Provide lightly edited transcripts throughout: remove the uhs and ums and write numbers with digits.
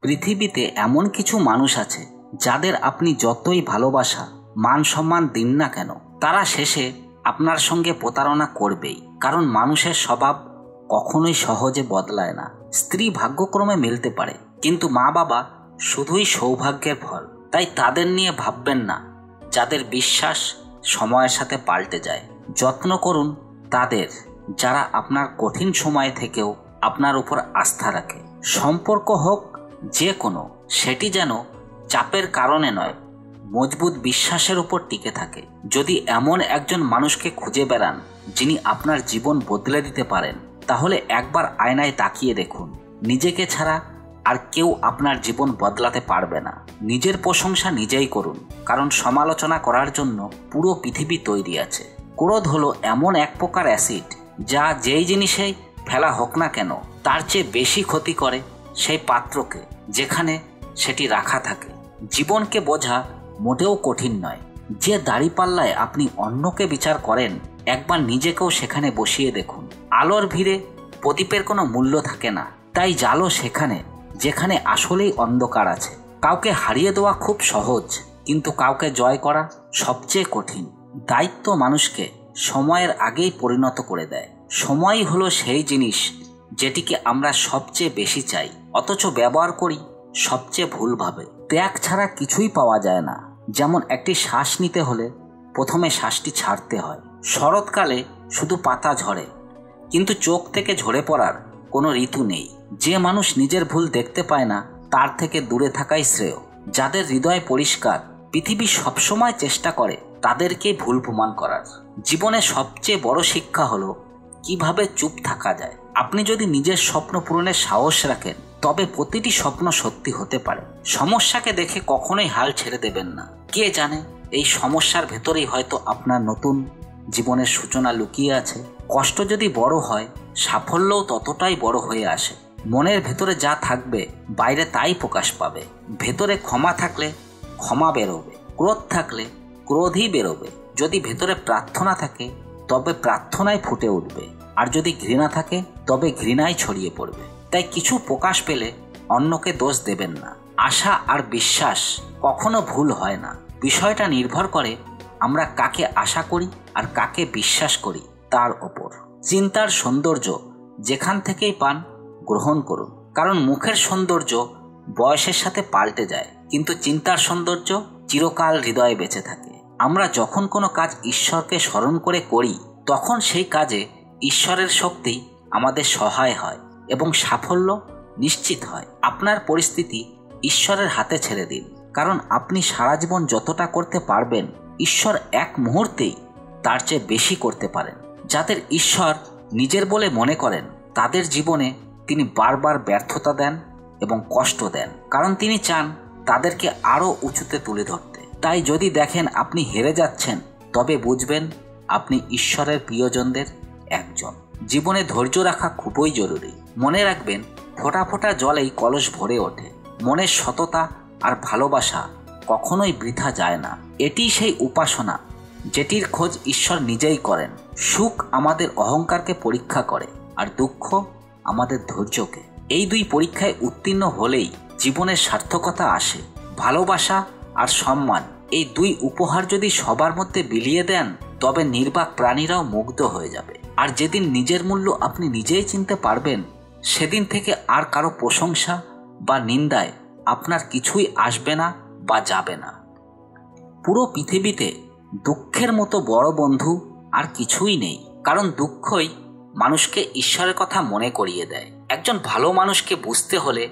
পৃথিবীতে এমন কিছু মানুষ আছে যাদের আপনি যতই ভালোবাসা মান সম্মান দিন না কেন, তারা শেষে আপনার সঙ্গে প্রতারণা করবেই। কারণ মানুষের স্বভাব কখনোই সহজে বদলায় না। স্ত্রী ভাগ্যক্রমে মিলতে পারে, কিন্তু মা বাবা শুধুই সৌভাগ্যের ফল। তাই তাদের নিয়ে ভাববেন না যাদের বিশ্বাস সময়ের সাথে পাল্টে যায়। যত্ন করুন তাদের যারা আপনার কঠিন সময় থেকেও আপনার উপর আস্থা রাখে। সম্পর্ক হোক যে কোনো, সেটি যেন চাপের কারণে নয়, মজবুত বিশ্বাসের উপর টিকে থাকে। যদি এমন একজন মানুষকে খুঁজে বেড়ান যিনি আপনার জীবন বদলে দিতে পারেন, তাহলে একবার আয়নায় তাকিয়ে দেখুন। নিজেকে ছাড়া আর কেউ আপনার জীবন বদলাতে পারবে না। নিজের প্রশংসা নিজেই করুন, কারণ সমালোচনা করার জন্য পুরো পৃথিবী তৈরি আছে। ক্রোধ হলো এমন এক প্রকার অ্যাসিড যা যেই জিনিসেই ফেলা হোক না কেন তার চেয়ে বেশি ক্ষতি করে সেই পাত্রকে যেখানে সেটি রাখা থাকে। জীবনকে বোঝা মোটেও কঠিন নয়। যে দাঁড়িপাল্লায় আপনি অন্যকে বিচার করেন, একবার নিজেকেও সেখানে বসিয়ে দেখুন। আলোর ভিড়ে প্রদীপের কোনো মূল্য থাকে না, তাই জ্বালো সেখানে যেখানে আসলেই অন্ধকার আছে। কাউকে হারিয়ে দেওয়া খুব সহজ, কিন্তু কাউকে জয় করা সবচেয়ে কঠিন। দায়িত্ব মানুষকে সময়ের আগেই পরিণত করে দেয়। সময়ই হলো সেই জিনিস যেটিকে আমরা সবচেয়ে বেশি চাই, অথচ ব্যবহার করি সবচেয়ে ভুলভাবে। ত্যাগ ছাড়া কিছুই পাওয়া যায় না। যেমন একটি শ্বাস নিতে হলে প্রথমে শ্বাসটি ছাড়তে হয়। শরৎকালে শুধু পাতা ঝরে, কিন্তু চোখ থেকে ঝরে পড়ার কোনো ঋতু নেই। যে মানুষ নিজের ভুল দেখতে পায় না, তার থেকে দূরে থাকাই শ্রেয়। যাদের হৃদয় পরিষ্কার, পৃথিবী সবসময় চেষ্টা করে তাদেরকে ভুল প্রমাণ করার। জীবনে সবচেয়ে বড় শিক্ষা হলো কিভাবে চুপ থাকা যায়। আপনি যদি নিজের স্বপ্ন পূরণের সাহস রাখেন, তবে প্রতিটি স্বপ্ন সত্যি হতে পারে। সমস্যাকে দেখে কখনোই হাল ছেড়ে দেবেন না। কে জানে এই সমস্যার ভেতরেই হয়তো আপনার নতুন জীবনের সূচনা লুকিয়ে আছে। কষ্ট যদি বড় হয়, সাফল্যও ততটাই বড় হয়ে আসে। মনের ভেতরে যা থাকবে বাইরে তাই প্রকাশ পাবে। ভেতরে ক্ষমা থাকলে ক্ষমা বেরোবে, ক্রোধ থাকলে ক্রোধই বেরোবে। যদি ভেতরে প্রার্থনা থাকে তবে প্রার্থনায় ফুটে উঠবে, আর যদি ঘৃণা থাকে তবে ঘৃণাই ছড়িয়ে পড়বে। তাই কিছু প্রকাশ পেলে অন্যকে দোষ দেবেন না। আশা আর বিশ্বাস কখনো ভুল হয় না। বিষয়টা নির্ভর করে আমরা কাকে আশা করি আর কাকে বিশ্বাস করি তার ওপর। চিন্তার সৌন্দর্য যেখান থেকেই পান গ্রহণ করুন, কারণ মুখের সৌন্দর্য বয়সের সাথে পাল্টে যায়, কিন্তু চিন্তার সৌন্দর্য চিরকাল হৃদয়ে বেঁচে থাকে। আমরা যখন কোনো কাজ ঈশ্বরকে স্মরণ করে করি, তখন সেই কাজে ঈশ্বরের শক্তি আমাদের সহায় হয় এবং সাফল্য নিশ্চিত হয়। আপনার পরিস্থিতি ঈশ্বরের হাতে ছেড়ে দিন, কারণ আপনি সারা জীবন যতটা করতে পারবেন, ঈশ্বর এক মুহূর্তেই তার চেয়ে বেশি করতে পারেন। যাদের ঈশ্বর নিজের বলে মনে করেন, তাদের জীবনে তিনি বারবার ব্যর্থতা দেন এবং কষ্ট দেন, কারণ তিনি চান তাদেরকে আরও উঁচুতে তুলে ধরতে। তাই যদি দেখেন আপনি হেরে যাচ্ছেন, তবে বুঝবেন আপনি ঈশ্বরের প্রিয়জনদের একজন। জীবনে ধৈর্য রাখা খুবই জরুরি। মনে রাখবেন, ফোঁটা ফোঁটা জলেই কলস ভরে ওঠে। মনের সততা আর ভালোবাসা কখনোই বৃথা যায় না। এটিই সেই উপাসনা যেটির খোঁজ ঈশ্বর নিজেই করেন। সুখ আমাদের অহংকারকে পরীক্ষা করে, আর দুঃখ আমাদের ধৈর্যকে। এই দুই পরীক্ষায় উত্তীর্ণ হলেই জীবনের সার্থকতা আসে। ভালোবাসা আর সম্মান, এই দুই উপহার যদি সবার মধ্যে বিলিয়ে দেন, তবে নির্বাক প্রাণীরাও মুগ্ধ হয়ে যাবে। আর যেদিন নিজের মূল্য আপনি নিজেই চিনতে পারবেন, সেদিন থেকে আর কারো প্রশংসা বা নিন্দায় আপনার কিছুই আসবে না বা যাবে না। পুরো পৃথিবীতে দুঃখের মতো বড় বন্ধু আর কিছুই নেই, কারণ দুঃখই মানুষকে ঈশ্বরের কথা মনে করিয়ে দেয়। একজন ভালো মানুষকে বুঝতে হলে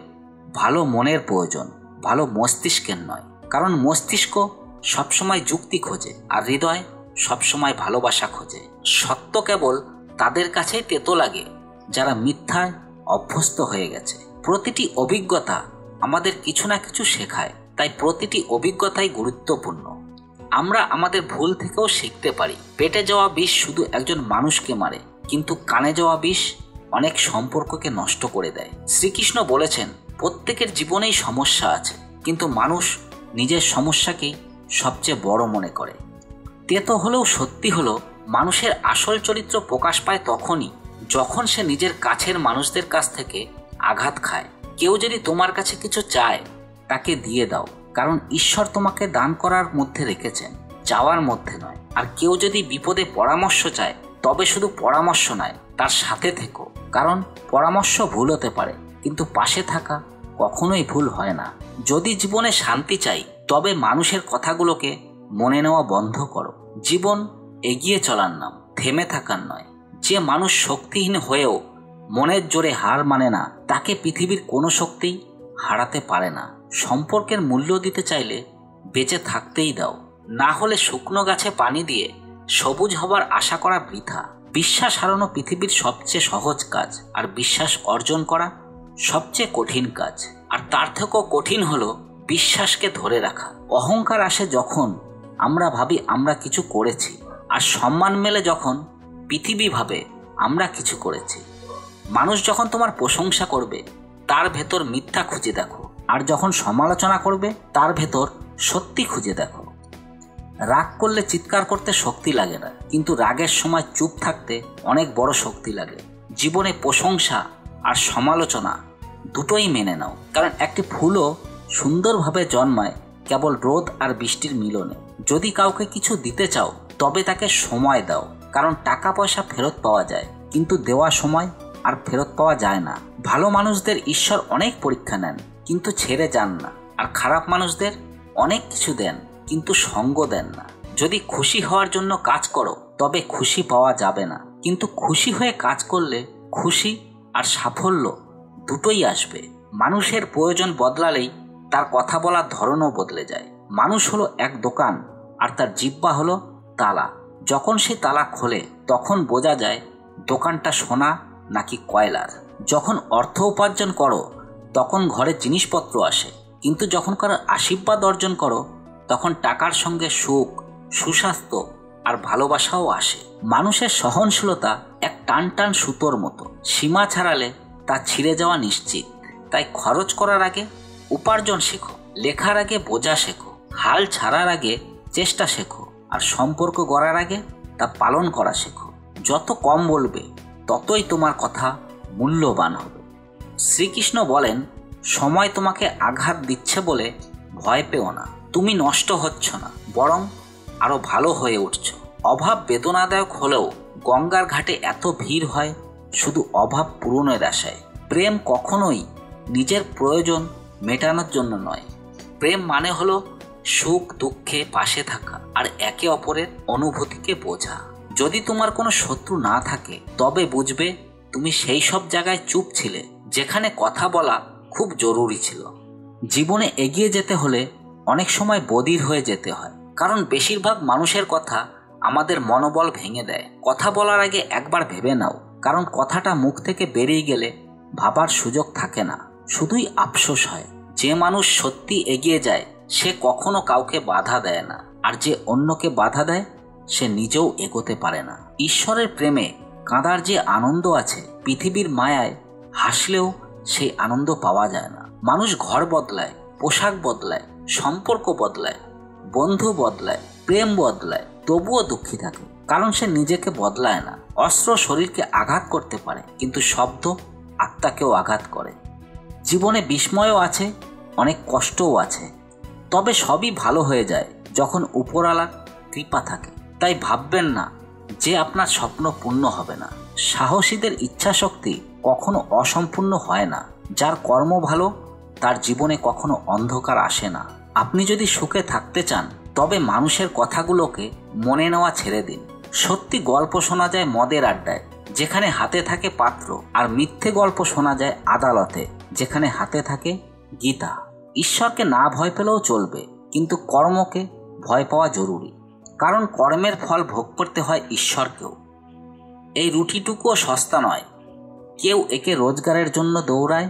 ভালো মনের প্রয়োজন, ভালো মস্তিষ্কের নয়। কারণ মস্তিষ্ক সবসময় যুক্তি খোঁজে, আর হৃদয় সবসময় ভালোবাসা খোঁজে। সত্য কেবল তাদের কাছেই তেতো লাগে যারা মিথ্যায় অভ্যস্ত হয়ে গেছে। প্রতিটি অভিজ্ঞতা আমাদের কিছু না কিছু শেখায়, তাই প্রতিটি অভিজ্ঞতাই গুরুত্বপূর্ণ। আমরা আমাদের ভুল থেকেও শিখতে পারি। পেটে যাওয়া বিষ শুধু একজন মানুষকে মারে, কিন্তু কানে যাওয়া বিষ অনেক সম্পর্ককে নষ্ট করে দেয়। শ্রীকৃষ্ণ বলেছেন, প্রত্যেকের জীবনেই সমস্যা আছে, কিন্তু মানুষ নিজের সমস্যাকেই সবচেয়ে বড় মনে করে। তেতো হলেও সত্যি হলো, মানুষের আসল চরিত্র প্রকাশ পায় তখনই যখন সে নিজের কাছের মানুষদের কাছ থেকে আঘাত খায়। কেউ যদি তোমার কাছে কিছু চায় তাকে দিয়ে দাও, কারণ ঈশ্বর তোমাকে দান করার মধ্যে রেখেছেন, চাওয়ার মধ্যে নয়। আর কেউ যদি বিপদে পরামর্শ চায় তবে শুধু পরামর্শ নয়, তার সাথে থেকো, কারণ পরামর্শ ভুল হতে পারে কিন্তু পাশে থাকা কখনোই ভুল হয় না। যদি জীবনে শান্তি চাই তবে মানুষের কথাগুলোকে মনে নেওয়া বন্ধ করো। জীবন এগিয়ে চলার নাম, থেমে থাকার নয়। যে মানুষ শক্তিহীন হয়েও মনের জোরে হার মানে না, তাকে পৃথিবীর কোনো শক্তিই হারাতে পারে না। সম্পর্কের মূল্য দিতে চাইলে বেঁচে থাকতেই দাও, না হলে শুকনো গাছে পানি দিয়ে সবুজ হবার আশা করা বৃথা। বিশ্বাস হারানো পৃথিবীর সবচেয়ে সহজ কাজ, আর বিশ্বাস অর্জন করা সবচেয়ে কঠিন কাজ। আর তার থেকেও কঠিন হলো বিশ্বাসকে ধরে রাখা। অহংকার আসে যখন আমরা ভাবি আমরা কিছু করেছি, আর সম্মান মেলে যখন পৃথিবী ভাবে আমরা কিছু করেছি। মানুষ যখন তোমার প্রশংসা করবে তার ভেতর মিথ্যা খুঁজে দেখো, আর যখন সমালোচনা করবে তার ভেতর সত্যি খুঁজে দেখো। রাগ করলে চিৎকার করতে শক্তি লাগে না, কিন্তু রাগের সময় চুপ থাকতে অনেক বড় শক্তি লাগে। জীবনে প্রশংসা আর সমালোচনা দুটোই মেনে নাও, কারণ একটি ফুলও সুন্দরভাবে জন্মায় কেবল রোদ আর বৃষ্টির মিলনে। যদি কাউকে কিছু দিতে চাও তবে তাকে সময় দাও, কারণ টাকা পয়সা ফেরত পাওয়া যায় কিন্তু দেওয়া সময় আর ফেরত পাওয়া যায় না। ভালো মানুষদের ঈশ্বর অনেক পরীক্ষা নেন কিন্তু ছেড়ে যান না, আর খারাপ মানুষদের অনেক কিছু দেন কিন্তু সঙ্গ দেন না। যদি খুশি হওয়ার জন্য কাজ করো তবে খুশি পাওয়া যাবে না, কিন্তু খুশি হয়ে কাজ করলে খুশি আর সাফল্য দুটোই আসবে। মানুষের প্রয়োজন বদলালেই তার কথা বলার ধরনও বদলে যায়। মানুষ হলো এক দোকান আর তার জিহ্বা হলো তালা। যখন সে তালা খোলে তখন বোঝা যায় দোকানটা সোনা নাকি কয়লার। যখন অর্থ উপার্জন করো তখন ঘরে জিনিসপত্র আসে, কিন্তু যখন কারো আশীর্বাদ অর্জন করো তখন টাকার সঙ্গে সুখ, সুস্বাস্থ্য আর ভালোবাসাও আসে। মানুষের সহনশীলতা এক টান টান সুতোর মতো, সীমা ছাড়ালে তা ছিঁড়ে যাওয়া নিশ্চিত। তাই খরচ করার আগে উপার্জন শেখো, লেখার আগে বোঝা শেখো, হাল ছাড়ার আগে চেষ্টা শেখো, আর সম্পর্ক গড়ার আগে তা পালন করা শেখো। যত কম বলবে ততই তোমার কথা মূল্যবান হবে। শ্রীকৃষ্ণ বলেন, সময় তোমাকে আঘাত দিচ্ছে বলে ভয় পেও না, তুমি নষ্ট হচ্ছ না, বরং আরো ভালো হয়ে উঠছ। অভাব বেদনাদায়ক হলেও গঙ্গার ঘাটে এত ভিড় হয় শুধু অভাব পূরণের আশায়। প্রেম কখনোই নিজের প্রয়োজন মেটানোর জন্য নয়। প্রেম মানে হলো সুখ দুঃখে পাশে থাকা আর একে অপরের অনুভূতিকে বোঝা। যদি তোমার কোনো শত্রু না থাকে তবে বুঝবে তুমি সেই সব জায়গায় চুপ ছিলে যেখানে কথা বলা খুব জরুরি ছিল। জীবনে এগিয়ে যেতে হলে অনেক সময় বধির হয়ে যেতে হয়, কারণ বেশিরভাগ মানুষের কথা আমাদের মনোবল ভেঙে দেয়। কথা বলার আগে একবার ভেবে নাও, কারণ কথাটা মুখ থেকে বেরিয়ে গেলে ভাবার সুযোগ থাকে না, শুধুই আফসোস হয়। যে মানুষ সত্যি এগিয়ে যায় সে কখনো কাউকে বাধা দেয় না, আর যে অন্যকে বাধা দেয় সে নিজেও এগোতে পারে না। ঈশ্বরের প্রেমে কাঁদার যে আনন্দ আছে, পৃথিবীর মায়ায় হাসলেও সেই আনন্দ পাওয়া যায় না। মানুষ ঘর বদলায়, পোশাক বদলায়, সম্পর্ক বদলায়, বন্ধু বদলায়, প্রেম বদলায়, তবুও দুঃখী থাকে, কারণ সে নিজেকে বদলায় না। অস্ত্র শরীরকে আঘাত করতে পারে কিন্তু শব্দ আত্মাকেও আঘাত করে। জীবনে বিস্ময়ও আছে, অনেক কষ্টও আছে, তবে সবই ভালো হয়ে যায় যখন উপরওয়ালার কৃপা থাকে। তাই ভাববেন না যে আপনার স্বপ্ন পূর্ণ হবে না। সাহসীদের ইচ্ছাশক্তি কখনো অসম্পূর্ণ হয় না। যার কর্ম ভালো তার জীবনে কখনো অন্ধকার আসে না। আপনি যদি সুখে থাকতে চান তবে মানুষের কথাগুলোকে মনে নেওয়া ছেড়ে দিন। সত্যি গল্প শোনা যায় মদের আড্ডায় যেখানে হাতে থাকে পাত্র, আর মিথ্যে গল্প শোনা যায় আদালতে যেখানে হাতে থাকে গীতা। ঈশ্বরকে না ভয় পেলেও চলবে, কিন্তু কর্মকে ভয় পাওয়া জরুরি, কারণ কর্মের ফল ভোগ করতে হয় ঈশ্বরকেও। এই রুটিটুকুও সস্তা নয়। কেউ একে রোজগারের জন্য দৌড়ায়,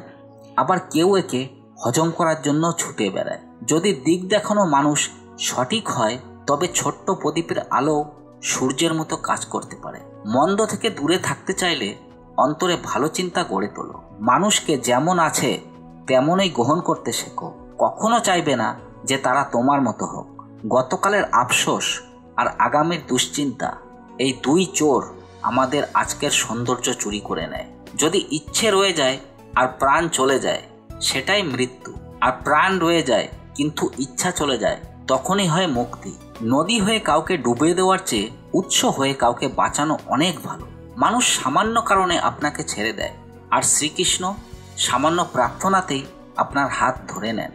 আবার কেউ একে হজম করার জন্য ছুটে বেড়ায়। যদি দিক দেখানো মানুষ সঠিক হয় তবে ছোট্ট প্রদীপের আলো সূর্যের মতো কাজ করতে পারে। মন্দ থেকে দূরে থাকতে চাইলে অন্তরে ভালো চিন্তা গড়ে তোলো। মানুষকে যেমন আছে তেমনই গ্রহণ করতে শেখো। কখনো চাইবে না যে তারা তোমার মতো হোক। গতকালের আফসোস আর আগামীর দুশ্চিন্তা, এই দুই চোর আমাদের আজকের সৌন্দর্য চুরি করে নেয়। যদি ইচ্ছে রয়ে যায় আর প্রাণ চলে যায় সেটাই মৃত্যু। আর প্রাণ রয়ে যায় কিন্তু ইচ্ছা চলে যায়, তখনই হয় মুক্তি। নদী হয়ে কাউকে ডুবে দেওয়ার চেয়ে উৎস হয়ে কাউকে বাঁচানো অনেক ভালো। মানুষ সামান্য কারণে আপনাকে ছেড়ে দেয়, আর শ্রীকৃষ্ণ সামান্য প্রার্থনাতেই আপনার হাত ধরে নেন।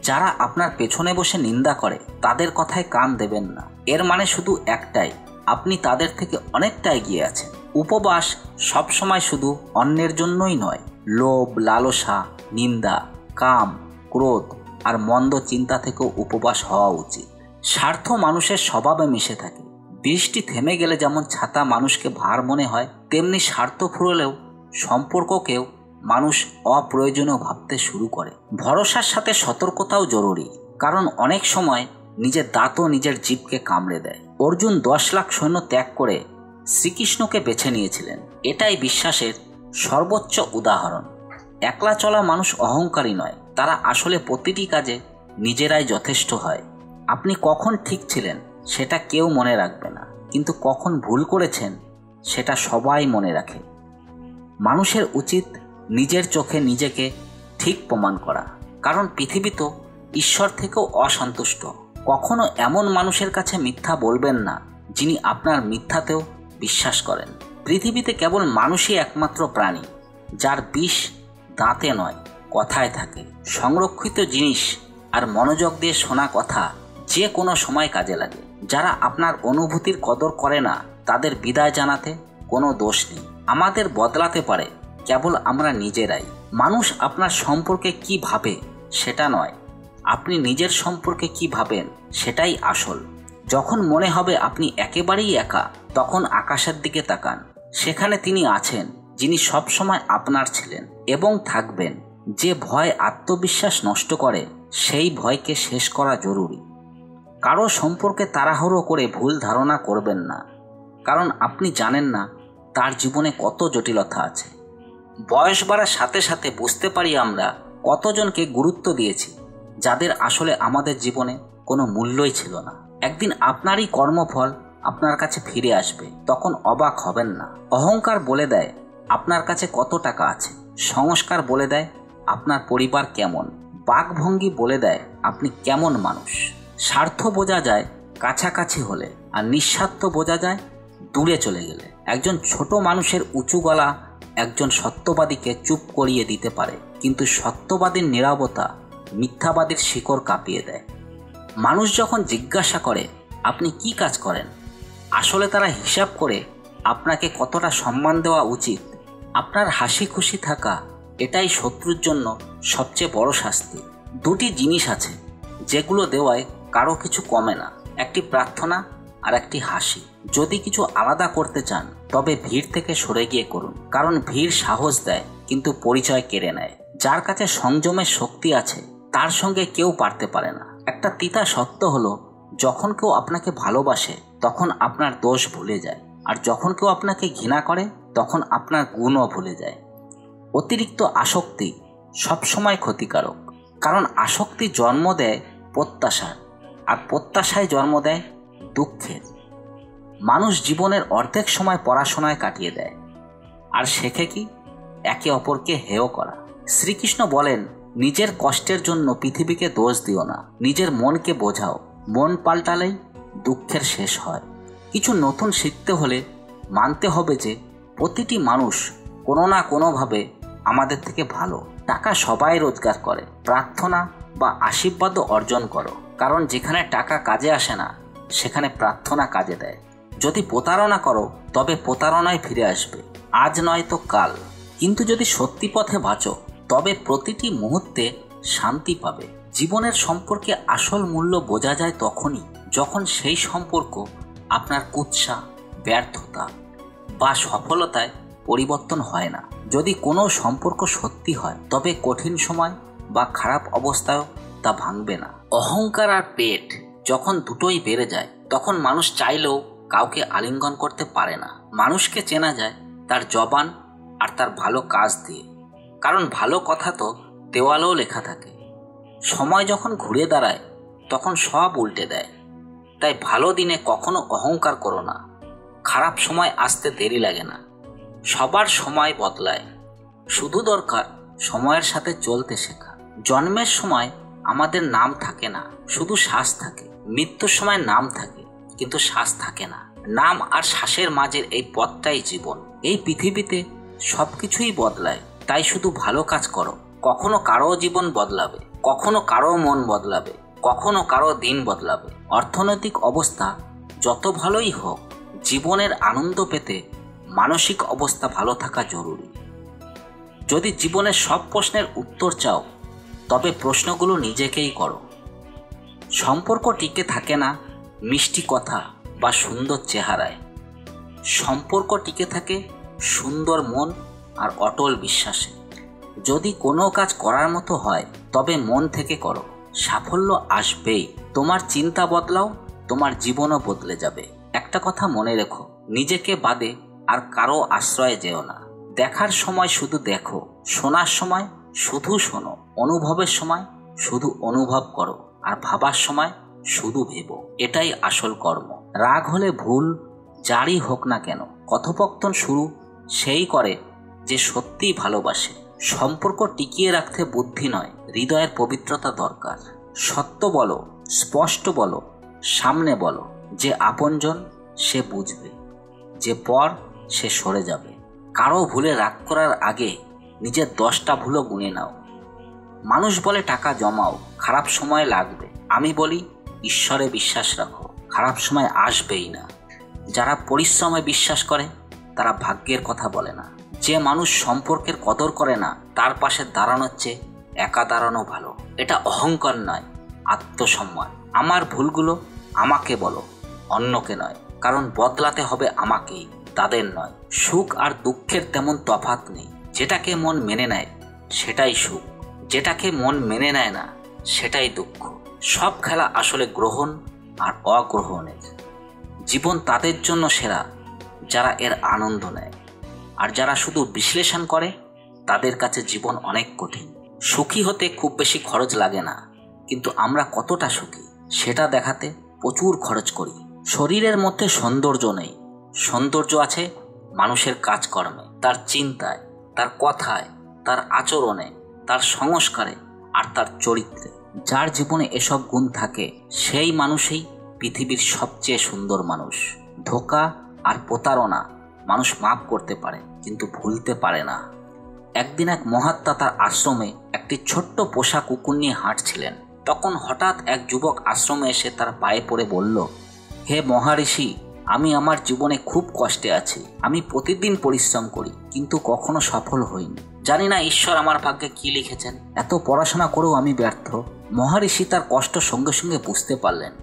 যারা আপনার পেছনে বসে নিন্দা করে তাদের কথায় কান দেবেন না। এর মানে শুধু একটাই, আপনি তাদের থেকে অনেকটা এগিয়ে আছেন। উপবাস সবসময় শুধু অন্যের জন্যই নয়। লোভ, লালসা, নিন্দা, কাম, ক্রোধ আর মন্দ চিন্তা থেকেও উপবাস হওয়া উচিত। স্বার্থ মানুষের স্বভাবে মিশে থাকে। বৃষ্টি থেমে গেলে যেমন ছাতা মানুষকে ভার মনে হয়, তেমনি স্বার্থ ফুরলেও সম্পর্ককেও মানুষ অপ্রয়োজনীয় ভাবতে শুরু করে। ভরসার সাথে সতর্কতাও জরুরি, কারণ অনেক সময় নিজের দাঁতও নিজের জিভকে কামড়ে দেয়। অর্জুন 10 লাখ সৈন্য ত্যাগ করে শ্রীকৃষ্ণকে বেছে নিয়েছিলেন। এটাই বিশ্বাসের সর্বোচ্চ উদাহরণ। একলা চলা মানুষ অহংকারী নয়, তারা আসলে প্রতিটি কাজে নিজেরাই যথেষ্ট হয়। আপনি কখন ঠিক ছিলেন সেটা কেউ মনে রাখবে না, কিন্তু কখন ভুল করেছেন সেটা সবাই মনে রাখে। মানুষের উচিত নিজের চোখে নিজেকে ঠিক প্রমাণ করা, কারণ পৃথিবী তো ঈশ্বর থেকেও অসন্তুষ্ট। কখনো এমন মানুষের কাছে মিথ্যা বলবেন না যিনি আপনার মিথ্যাতেও বিশ্বাস করেন। পৃথিবীতে কেবল মানুষই একমাত্র প্রাণী যার বিষ দাঁতে নয়, কথায় থাকে। সংরক্ষিত জিনিস আর মনোযোগ দিয়ে শোনা কথা যে কোনো সময় কাজে লাগে। যারা আপনার অনুভূতির কদর করে না তাদের বিদায় জানাতে কোনো দোষ নেই। আমাদের বদলাতে পারে কেবল আমরা নিজেরাই। মানুষ আপনার সম্পর্কে কি ভাবে সেটা নয়, আপনি নিজের সম্পর্কে কি ভাবেন সেটাই আসল। যখন মনে হবে আপনি একেবারেই একা, তখন আকাশের দিকে তাকান। সেখানে তিনি আছেন যিনি সবসময় আপনার ছিলেন এবং থাকবেন। যে ভয় আত্মবিশ্বাস নষ্ট করে, সেই ভয়কে শেষ করা জরুরি। কারো সম্পর্কে তাড়াহুড়ো করে ভুল ধারণা করবেন না, কারণ আপনি জানেন না তার জীবনে কত জটিলতা আছে। বয়স বাড়ার সাথে সাথে বুঝতে পারি আমরা কতজনকে গুরুত্ব দিয়েছি যাদের আসলে আমাদের জীবনে কোনো মূল্যই ছিল না। একদিন আপনারই কর্মফল আপনার কাছে ফিরে আসবে, তখন অবাক হবেন না। অহংকার বলে দেয় আপনার কাছে কত টাকা আছে, সংস্কার বলে দেয় আপনার পরিবার কেমন, বাকভঙ্গি বলে দেয় আপনি কেমন মানুষ। স্বার্থ বোঝা যায় কাছাকাছি হলে, আর নিঃস্বার্থ বোঝা যায় দূরে চলে গেলে। একজন ছোট মানুষের উঁচু গলা একজন সত্যবাদীকে চুপ করিয়ে দিতে পারে, কিন্তু সত্যবাদীর নীরবতা মিথ্যাবাদীর শিকড় কাঁপিয়ে দেয়। মানুষ যখন জিজ্ঞাসা করে আপনি কি কাজ করেন, আসলে তারা হিসাব করে আপনাকে কতটা সম্মান দেওয়া উচিত। আপনার হাসি খুশি থাকা এটাই শত্রুর জন্য সবচেয়ে বড় শাস্তি। দুটি জিনিস আছে যেগুলো দেওয়ায় কারো কিছু কমে না, একটি প্রার্থনা আর একটি হাসি। যদি কিছু আলাদা করতে চান তবে ভিড় থেকে সরে গিয়ে করুন, কারণ ভিড় সাহস দেয় কিন্তু পরিচয় কেড়ে নেয়। যার কাছে সংযমের শক্তি আছে তার সঙ্গে কেউ পারতে পারে না। একটা তিতা সত্য হলো, যখন কেউ আপনাকে ভালোবাসে তখন আপনার দোষ ভুলে যায়, আর যখন কেউ আপনাকে ঘৃণা করে তখন আপনার গুণও ভুলে যায়। অতিরিক্ত আসক্তি সবসময় ক্ষতিকারক, কারণ আসক্তি জন্ম দেয় প্রত্যাশার, আর প্রত্যাশায় জন্ম দেয় দুঃখের। মানুষ জীবনের অর্ধেক সময় পড়াশোনায় কাটিয়ে দেয়, আর শেখে কি? একে অপরকে হেয় করা। শ্রীকৃষ্ণ বলেন, নিজের কষ্টের জন্য পৃথিবীকে দোষ দিও না, নিজের মনকে বোঝাও। মন পাল্টালেই দুঃখের শেষ হয়। কিছু নতুন শিখতে হলে মানতে হবে যে প্রতিটি মানুষ কোনো না কোনোভাবে আমাদের থেকে ভালো। টাকা সবাই রোজগার করে, প্রার্থনা বা আশীর্বাদও অর্জন করো, কারণ যেখানে টাকা কাজে আসে না সেখানে প্রার্থনা কাজে দেয়। যদি প্রতারণা করো তবে প্রতারণায় ফিরে আসবে, আজ নয় তো কাল। কিন্তু যদি সত্যি পথে বাঁচো তবে প্রতিটি মুহূর্তে শান্তি পাবে। জীবনের সম্পর্কে আসল মূল্য বোঝা যায় তখনই যখন সেই সম্পর্ক আপনার কুৎসা, ব্যর্থতা বা সফলতায় পরিবর্তন হয় না। যদি কোনো সম্পর্ক সত্যি হয় তবে কঠিন সময় বা খারাপ অবস্থায়ও তা ভাঙবে না। অহংকার আর পেট যখন দুটোই বেড়ে যায় তখন মানুষ চাইলেও কাউকে আলিঙ্গন করতে পারে না। মানুষকে চেনা যায় তার জবান আর তার ভালো কাজ দিয়ে, কারণ ভালো কথা তো দেওয়ালেও লেখা থাকে। সময় যখন ঘুরে দাঁড়ায় তখন সব উল্টে দেয়। তাই ভালো দিনে কখনো অহংকার করো না, খারাপ সময় আসতে দেরি লাগে না। সবার সময় বদলায়, শুধু দরকার সময়ের সাথে চলতে শেখা। জন্মের সময় আমাদের নাম থাকে না, শুধু শ্বাস থাকে। মৃত্যুর সময় নাম থাকে, কিন্তু শ্বাস থাকে না। নাম আর শ্বাসের মাঝের এই পথটাই জীবন। এই পৃথিবীতে সবকিছুই বদলায়, তাই শুধু ভালো কাজ করো। কখনো কারো জীবন বদলাবে, কখনো কারো মন বদলাবে, কখনো কারো দিন বদলাবে। অর্থনৈতিক অবস্থা যত ভালোই হোক, জীবনের আনন্দ পেতে মানসিক অবস্থা ভালো থাকা জরুরি। যদি জীবনের সব প্রশ্নের উত্তর চাও, তবে প্রশ্নগুলো নিজেকেই করো। সম্পর্ক টিকে থাকে না মিষ্টি কথা বা সুন্দর চেহারায়। সম্পর্ক টিকে থাকে সুন্দর মন আর অটল বিশ্বাসে। যদি কোনো কাজ করার মতো হয়, তবে মন থেকে করো। সাফল্য আসবেই। তোমার চিন্তা বদলাও, তোমার জীবনও বদলে যাবে। একটা কথা মনে রেখো, নিজেকে বাদে আর কারো আশ্রয়ে যেও না। দেখার সময় শুধু দেখো, শোনার সময় শুধু শোনো, অনুভবের সময় শুধু অনুভব করো, আর ভাবার সময় শুধু ভেবো। এটাই আসল কর্ম। রাগ হলে ভুল যারই হোক না কেন, কথোপকথন শুরু সেই করে যে সত্যিই ভালোবাসে। সম্পর্ক টিকিয়ে রাখতে বুদ্ধি নয়, হৃদয়ের পবিত্রতা দরকার। সত্য বলো, স্পষ্ট বলো, সামনে বলো। যে আপনজন সে বুঝবে, যে পর সে সরে যাবে। কারো ভুলে রাগ করার আগে নিজের 10টা ভুলও গুনে নাও। মানুষ বলে টাকা জমাও, খারাপ সময় লাগবে। আমি বলি ঈশ্বরে বিশ্বাস রাখো, খারাপ সময় আসবেই না। যারা পরিশ্রমে বিশ্বাস করে তারা ভাগ্যের কথা বলে না। যে মানুষ সম্পর্কের কদর করে না, তার পাশে দাঁড়ানোর চেয়ে একা দাঁড়ানো ভালো। এটা অহংকার নয়, আত্মসম্মান। আমার ভুলগুলো আমাকে বলো, অন্যকে নয়। কারণ বদলাতে হবে আমাকেই, তাদের নয়। সুখ আর দুঃখের তেমন তফাৎ নেই। যেটাকে মন মেনে নেয় সেটাই সুখ, যেটাকে মন মেনে নেয় না সেটাই দুঃখ। সব খেলা আসলে গ্রহণ আর অগ্রহণের। জীবন তাদের জন্য সেরা যারা এর আনন্দ নেয়, আর যারা শুধু বিশ্লেষণ করে তাদের কাছে জীবন অনেক কঠিন। সুখী হতে খুব বেশি খরচ লাগে না, কিন্তু আমরা কতটা সুখী সেটা দেখাতে প্রচুর খরচ করি। শরীরের মধ্যে সৌন্দর্য নেই, সৌন্দর্য আছে মানুষের কাজকর্মে, তার চিন্তায়, তার কথায়, তার আচরণে, তার সংস্কারে আর তার চরিত্রে। যার জীবনে এসব গুণ থাকে সেই মানুষই পৃথিবীর সবচেয়ে সুন্দর মানুষ। ধোঁকা আর প্রতারণা মানুষ মাফ করতে পারে, কিন্তু ভুলতে পারে না। একদিন এক মহাত্মা তার আশ্রমে একটি ছোট্ট পোষা কুকুর নিয়ে হাঁটছিলেন। তখন হঠাৎ এক যুবক আশ্রমে এসে তার পায়ে পড়ে বলল, হে মহারিষি, আমি আমার জীবনে খুব কষ্টে আছি। আমি প্রতিদিন পরিশ্রম করি, কিন্তু কখনো সফল হইনি। জানি না ঈশ্বর আমার ভাগ্যে কি লিখেছেন। এত পড়াশোনা করেও আমি ব্যর্থ। মহারিষি তার কষ্ট সঙ্গে সঙ্গে বুঝতে পারলেন।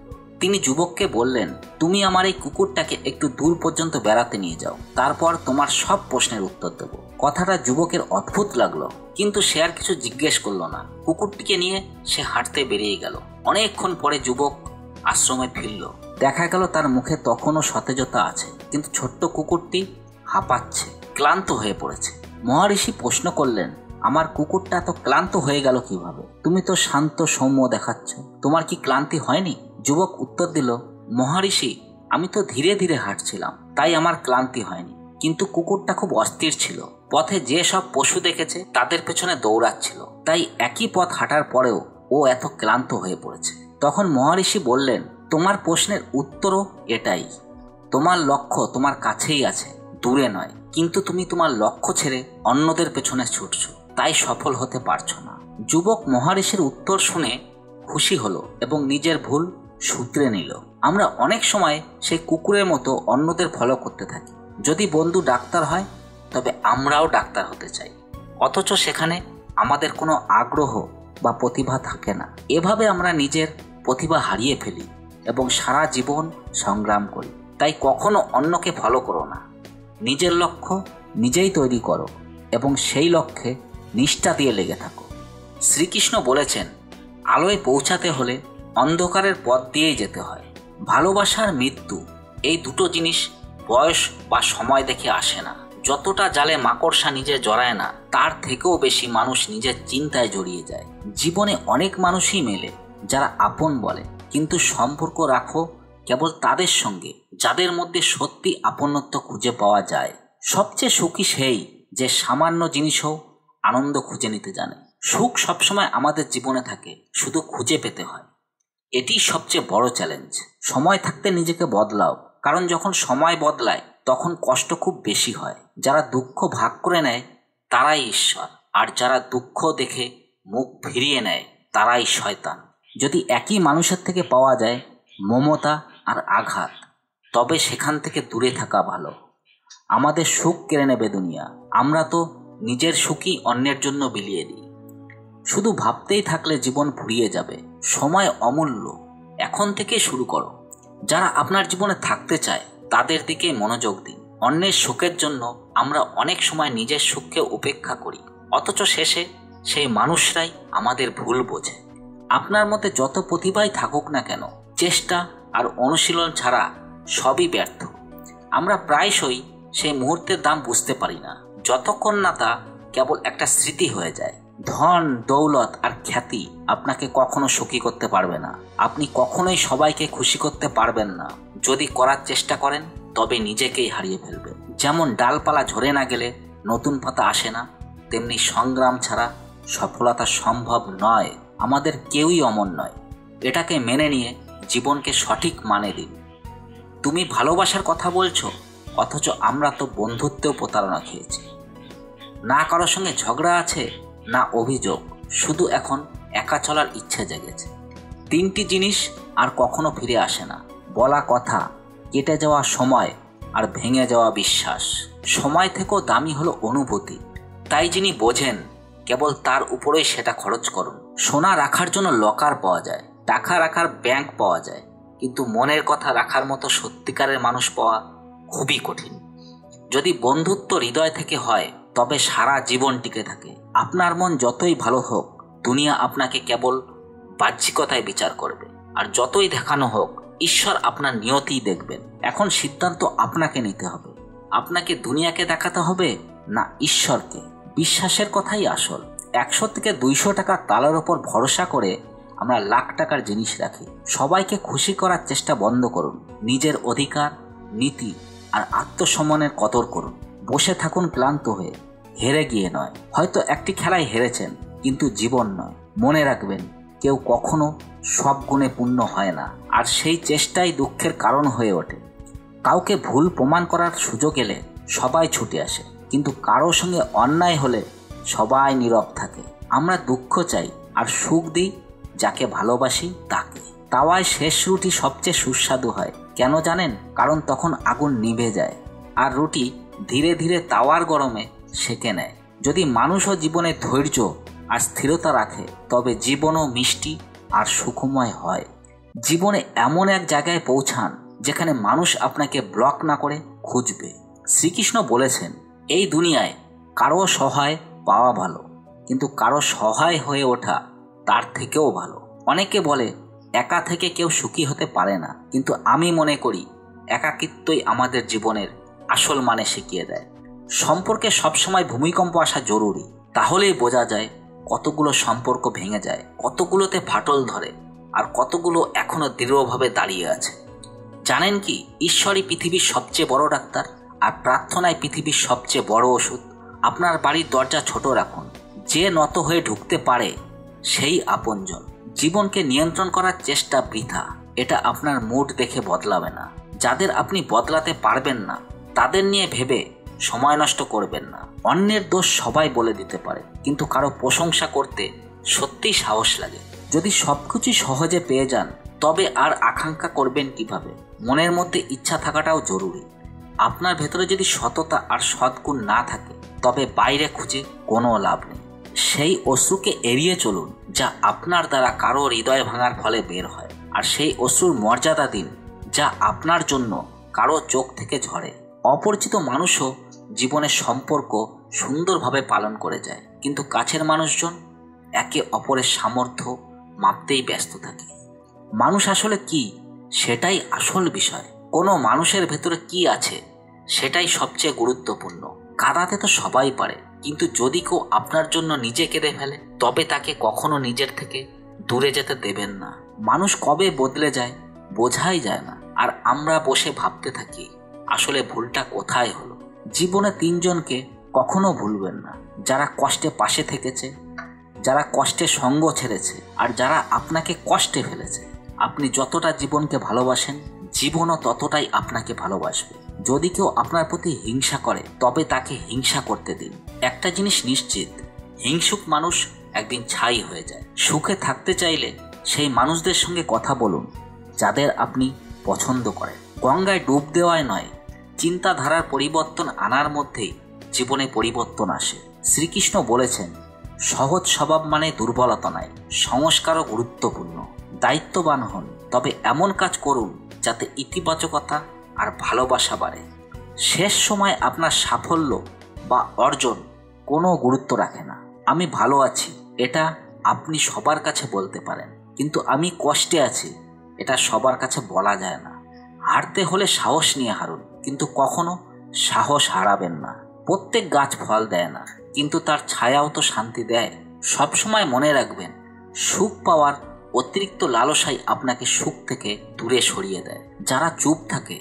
তিনি যুবককে বললেন, তুমি আমার এই কুকুরটাকে একটু দূর পর্যন্ত বেড়াতে নিয়ে যাও, তারপর তোমার সব প্রশ্নের উত্তর দেব। কথাটা যুবকের অদ্ভুত লাগলো, কিন্তু সে আর কিছু জিজ্ঞেস করলো না। কুকুরটিকে নিয়ে সে হাঁটতে বেরিয়ে গেল। অনেকক্ষণ পরে যুবক আশ্রমে ফিরল। দেখা গেল তার মুখে তখনও সতেজতা আছে, কিন্তু ছোট্ট কুকুরটি হাঁপাচ্ছে, ক্লান্ত হয়ে পড়েছে। মহারিষি প্রশ্ন করলেন, আমার কুকুরটা এত ক্লান্ত হয়ে গেল কিভাবে? তুমি তো শান্ত সৌম্য দেখাচ্ছ, তোমার কি ক্লান্তি হয়নি? যুবক উত্তর দিল, মহারিষি, আমি তো ধীরে ধীরে হাঁটছিলাম, তাই আমার ক্লান্তি হয়নি। কিন্তু কুকুরটা খুব অস্থির ছিল। পথে যে সব পশু দেখেছে তাদের পেছনে দৌড়াচ্ছিল, তাই একই পথ হাঁটার পরেও ও এত ক্লান্ত হয়ে পড়েছে। তখন মহারিষি বললেন, তোমার প্রশ্নের উত্তরও এটাই। তোমার লক্ষ্য তোমার কাছেই আছে, দূরে নয়, কিন্তু তুমি তোমার লক্ষ্য ছেড়ে অন্যদের পেছনে ছুটছো, তাই সফল হতে পারছো না। যুবক মহারিষির উত্তর শুনে খুশি হলো এবং নিজের ভুল শুধরে নিল। আমরা অনেক সময় সেই কুকুরের মতো অন্যদের ফলো করতে থাকি। যদি বন্ধু ডাক্তার হয়, তবে আমরাও ডাক্তার হতে চাই, অথচ সেখানে আমাদের কোনো আগ্রহ বা প্রতিভা থাকে না। এভাবে আমরা নিজের প্রতিভা হারিয়ে ফেলি এবং সারা জীবন সংগ্রাম করি। তাই কখনো অন্যকে ফলো করো না, নিজের লক্ষ্য নিজেই তৈরি করো এবং সেই লক্ষ্যে নিষ্ঠা দিয়ে লেগে থাকো। শ্রীকৃষ্ণ বলেছেন, আলোয় পৌঁছাতে হলে অন্ধকারের পথ দিয়েই যেতে হয়। ভালোবাসার মৃত্যু এই দুটো জিনিস বয়স বা সময় দেখে আসে না। যতটা জালে মাকড়সা নিজে জড়ায় না, তার থেকেও বেশি মানুষ নিজের চিন্তায় জড়িয়ে যায়। জীবনে অনেক মানুষই মেলে যারা আপন বলে, কিন্তু সম্পর্ক রাখো কেবল তাদের সঙ্গে যাদের মধ্যে সত্যি আপনত্ব খুঁজে পাওয়া যায়। সবচেয়ে সুখী সেই যে সামান্য জিনিসও আনন্দ খুঁজে নিতে জানে। সুখ সবসময় আমাদের জীবনে থাকে, শুধু খুঁজে পেতে হয়। এটি সবচেয়ে বড় চ্যালেঞ্জ। সময় থাকতে নিজেকে বদলাও, কারণ যখন সময় বদলায় তখন কষ্ট খুব বেশি হয়। যারা দুঃখ ভাগ করে নেয় তারাই ঈশ্বর, আর যারা দুঃখ দেখে মুখ ফিরিয়ে নেয় তারাই শয়তান। যদি একই মানুষের থেকে পাওয়া যায় মমতা আর আঘাত, তবে সেখান থেকে দূরে থাকা ভালো। আমাদের সুখ কেড়ে নেবে দুনিয়া, আমরা তো নিজের সুখই অন্যের জন্য বিলিয়ে দিই। শুধু ভাবতেই থাকলে জীবন ফুরিয়ে যাবে। সময় অমূল্য, এখন থেকে শুরু করো। যারা আপনার জীবনে থাকতে চায় তাদের দিকে মনোযোগ দিন। অন্যের সুখের জন্য আমরা অনেক সময় নিজের সুখকে উপেক্ষা করি, অথচ শেষে সেই মানুষরাই আমাদের ভুল বোঝে। আপনার মতে যত প্রতিভাই থাকুক না কেন, চেষ্টা আর অনুশীলন ছাড়া সবই ব্যর্থ। আমরা প্রায়শই সেই মুহূর্তের দাম বুঝতে পারি না, যতক্ষণ না তা কেবল একটা স্মৃতি হয়ে যায়। ধন, দৌলত আর খ্যাতি আপনাকে কখনো সুখী করতে পারবে না। আপনি কখনোই সবাইকে খুশি করতে পারবেন না। যদি করার চেষ্টা করেন তবে নিজেকেই হারিয়ে ফেলবেন। যেমন ডালপালা ঝরে না গেলে নতুন পাতা আসে না, তেমনি সংগ্রাম ছাড়া সফলতা সম্ভব নয়। আমাদের কেউই অমর নয়, এটাকে মেনে নিয়ে জীবনকে সঠিক মানে দিন। তুমি ভালোবাসার কথা বলছো, অথচ আমরা তো বন্ধুত্বেও প্রতারণা খেয়েছি। না কারোর সঙ্গে ঝগড়া আছে, না অভিযোগ, শুধু এখন একা চলার ইচ্ছে জেগেছে। তিনটি জিনিস আর কখনো ফিরে আসে না: বলা কথা, কেটে যাওয়া সময় আর ভেঙে যাওয়া বিশ্বাস। সময় থেকেও দামি হলো অনুভূতি। তাই যিনি বোঝেন কেবল তার উপরেই সেটা খরচ করুন। সোনা রাখার জন্য লকার পাওয়া যায়, টাকা রাখার ব্যাংক পাওয়া যায়, কিন্তু মনের কথা রাখার মতো সত্যিকারের মানুষ পাওয়া খুবই কঠিন। যদি বন্ধুত্ব হৃদয় থেকে হয় তবে সারা জীবন টিকে থাকে। আপনার মন যতই ভালো হোক, দুনিয়া আপনাকে কেবল বাহ্যিকতায় বিচার করবে, আর যতই দেখানো হোক ঈশ্বর আপনার নিয়তিই দেখবেন। এখন সিদ্ধান্ত আপনাকে নিতে হবে। আপনাকে দুনিয়াকে দেখাতে হবে না ঈশ্বরকে? বিশ্বাসের কথাই আসল। 100 থেকে 200 টাকা তালার ওপর ভরসা করে আমরা লাখ টাকার জিনিস রাখি। সবাইকে খুশি করার চেষ্টা বন্ধ করুন। নিজের অধিকার, নীতি আর আত্মসম্মানের কদর করুন। বসে থাকুন ক্লান্ত হয়ে, হেরে গিয়ে নয়। হয়তো একটি খেলায় হেরেছেন, কিন্তু জীবন নয়। মনে রাখবেন, কেউ কখনো সব গুণে পূর্ণ হয় না, আর সেই চেষ্টাই দুঃখের কারণ হয়ে ওঠে। কাউকে ভুল প্রমাণ করার সুযোগ এলে সবাই ছুটে আসে, কিন্তু কারোর সঙ্গে অন্যায় হলে সবাই নীরব থাকে। আমরা দুঃখ চাই আর সুখ দিই যাকে ভালোবাসি তাকে। তাওয়ায় শেষ রুটি সবচেয়ে সুস্বাদু হয়। কেন জানেন? কারণ তখন আগুন নিভে যায় আর রুটি ধীরে ধীরে তাওয়ার গরমে সেঁকে নেয়। যদি মানুষও জীবনে ধৈর্য আর স্থিরতা রাখে, তবে জীবনও মিষ্টি আর সুখময় হয়। জীবনে এমন এক জায়গায় পৌঁছান যেখানে মানুষ আপনাকে ব্লক না করে খুঁজবে। শ্রীকৃষ্ণ বলেছেন, এই দুনিয়ায় কারো সহায় পাওয়া ভালো, কিন্তু কারো সহায় হয়ে ওঠা তার থেকেও ভালো। অনেকে বলে একা থেকে কেউ সুখী হতে পারে না, কিন্তু আমি মনে করি একাকিত্বই আমাদের জীবনের আসল মানে শিখিয়ে দেয়। সম্পর্কে সবসময় ভূমিকম্প আসা জরুরি, তাহলেই বোঝা যায় কতগুলো সম্পর্ক ভেঙে যায়, কতগুলোতে ফাটল ধরে, আর কতগুলো এখনো দৃঢ়ভাবে দাঁড়িয়ে আছে। জানেন কি, ঈশ্বরই পৃথিবীর সবচেয়ে বড় ডাক্তার, আর প্রার্থনায় পৃথিবীর সবচেয়ে বড় ওষুধ। আপনার বাড়ির দরজা ছোট রাখুন, যে নত হয়ে ঢুকতে পারে সেই আপনজন। জীবনকে নিয়ন্ত্রণ করার চেষ্টা বৃথা, এটা আপনার মুড দেখে বদলাবে না। যাদের আপনি বদলাতে পারবেন না তাদের নিয়ে ভেবে সময় নষ্ট করবেন না। অন্যের দোষ সবাই বলে দিতে পারে, কিন্তু কারো প্রশংসা করতে সত্যিই সাহস লাগে। যদি সবকিছু সহজে পেয়ে যান তবে আর আকাঙ্ক্ষা করবেন কিভাবে? মনের মধ্যে ইচ্ছা থাকাটাও জরুরি। আপনার ভেতরে যদি সততা আর সদ্গুণ না থাকে তবে বাইরে খুঁজে কোনো লাভ নেই। সেই অশ্রুকে এড়িয়ে চলুন যা আপনার দ্বারা কারো হৃদয় ভাঙার ফলে বের হয়, আর সেই অশ্রুর মর্যাদা দিন যা আপনার জন্য কারো চোখ থেকে ঝরে। অপরিচিত মানুষও জীবনের সম্পর্ক সুন্দরভাবে পালন করে যায়, কিন্তু কাছের মানুষজন একে অপরের সামর্থ্য মাপতেই ব্যস্ত থাকে। মানুষ আসলে কি, সেটাই আসল বিষয়। কোনো মানুষের ভেতরে কি আছে সেটাই সবচেয়ে গুরুত্বপূর্ণ। কাঁদাতে তো সবাই পারে, কিন্তু যদি কেউ আপনার জন্য নিজে কেঁদে ফেলে তবে তাকে কখনো নিজের থেকে দূরে যেতে দেবেন না। মানুষ কবে বদলে যায় বোঝাই যায় না, আর আমরা বসে ভাবতে থাকি আসলে ভুলটা কোথায় হলো। জীবনে 3 জনকে কখনো ভুলবেন না, যারা কষ্টে পাশে থেকেছে, যারা কষ্টে সঙ্গ ছেড়েছে, আর যারা আপনাকে কষ্টে ফেলেছে। আপনি যতটা জীবনকে ভালোবাসেন, জীবনও ততটাই আপনাকে ভালোবাসবে। যদি কেউ আপনার প্রতি হিংসা করে, তবে তাকে হিংসা করতে দিন। একটা জিনিস নিশ্চিত, হিংসুক মানুষ একদিন ছাই হয়ে যায়। সুখে থাকতে চাইলে সেই মানুষদের সঙ্গে কথা বলুন যাদের আপনি পছন্দ করেন। গঙ্গায় ডুব দেওয়ায় নয়, চিন্তাধারার পরিবর্তন আনার মধ্যেই জীবনে পরিবর্তন আসে। শ্রীকৃষ্ণ বলেছেন, সহজ স্বভাব মানে দুর্বলতা নয়, সংস্কারও গুরুত্বপূর্ণ। দায়িত্ববান হন, তবে এমন কাজ করুন যাতে ইতিবাচকতা আর ভালোবাসা বাড়ে। শেষ সময় আপনার সাফল্য বা অর্জন কোনো গুরুত্ব রাখে না। আমি ভালো আছি এটা আপনি সবার কাছে বলতে পারেন, কিন্তু আমি কষ্টে আছি এটা সবার কাছে বলা যায় না। হারতে হলে সাহস নিয়ে হারুন, কিন্তু কখনো সাহস হারাবেন না। প্রত্যেক গাছ ফল দেয় না, কিন্তু তার ছায়াও তো শান্তি দেয়। সবসময় মনে রাখবেন, সুখ পাওয়ার অতিরিক্ত লালসাই আপনাকে সুখ থেকে দূরে সরিয়ে দেয়। যারা চুপ থাকে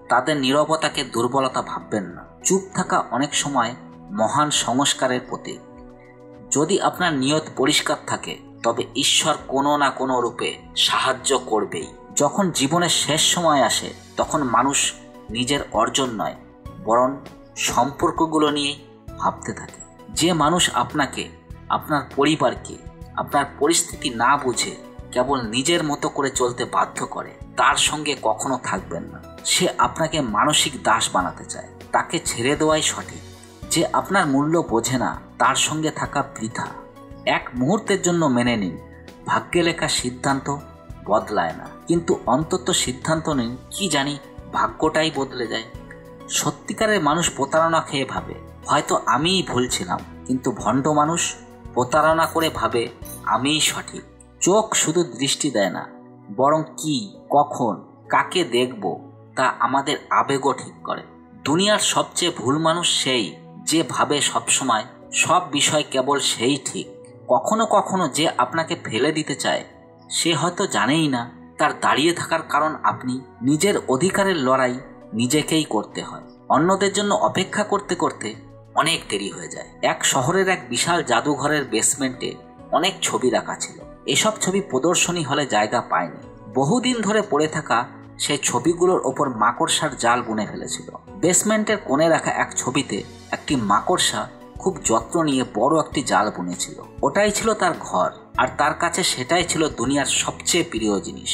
তাদের নীরবতাকে দুর্বলতা ভাববেন না। চুপ থাকা অনেক সময় মহান সংস্কারের প্রতীক। যদি আপনার নিয়ত পরিষ্কার থাকে, তবে ঈশ্বর কোনো না কোনো রূপে সাহায্য করবেই। যখন জীবনের শেষ সময় আসে, তখন মানুষ নিজের অর্জন নয়, বরং সম্পর্কগুলো নিয়ে ভাবতে থাকে। যে মানুষ আপনাকে, আপনার পরিবারকে, আপনার পরিস্থিতি না বুঝে কেবল নিজের মতো করে চলতে বাধ্য করে, তার সঙ্গে কখনো থাকবেন না। সে আপনাকে মানসিক দাস বানাতে চায়, তাকে ছেড়ে দেওয়াই সঠিক। যে আপনার মূল্য বোঝে না, তার সঙ্গে থাকা বৃথা। এক মুহূর্তের জন্য মেনে নিন, ভাগ্যে লেখা সিদ্ধান্ত বদলায় না, কিন্তু অন্তত সিদ্ধান্ত নিন, কি জানি ভাগ্যটাই বদলে যায়। সত্যিকারের মানুষ প্রতারণা খেয়ে ভাবে, হয়তো আমিই ভুল ছিলাম, কিন্তু ভণ্ড মানুষ প্রতারণা করে ভাবে আমিই সঠিক। চোখ শুধু দৃষ্টি দেয় না, বরং কি, কখন, কাকে দেখব তা আমাদের আবেগও ঠিক করে। দুনিয়ার সবচেয়ে ভুল মানুষ সেই যে ভাবে সবসময় সব বিষয় কেবল সেই ঠিক। কখনো কখনো যে আপনাকে ফেলে দিতে চায়, সে হয়তো জানেই না তার দাঁড়িয়ে থাকার কারণ আপনি। নিজের অধিকারের লড়াই নিজেকেই করতে হয়। অন্যদের জন্য অপেক্ষা করতে করতে অনেক দেরি হয়ে যায়। এক শহরের এক বিশাল জাদুঘরের বেসমেন্টে অনেক ছবি রাখা ছিল। এসব ছবি প্রদর্শনী হলে জায়গা পায়নি। বহুদিন ধরে পড়ে থাকা সেই ছবিগুলোর ওপর মাকড়সার জাল বুনে ফেলেছিল। বেসমেন্টের কোণে রাখা এক ছবিতে একটি মাকড়সা খুব যত্ন নিয়ে বড় একটি জাল বুনেছিল। ওটাই ছিল তার ঘর, আর তার কাছে সেটাই ছিল দুনিয়ার সবচেয়ে প্রিয় জিনিস।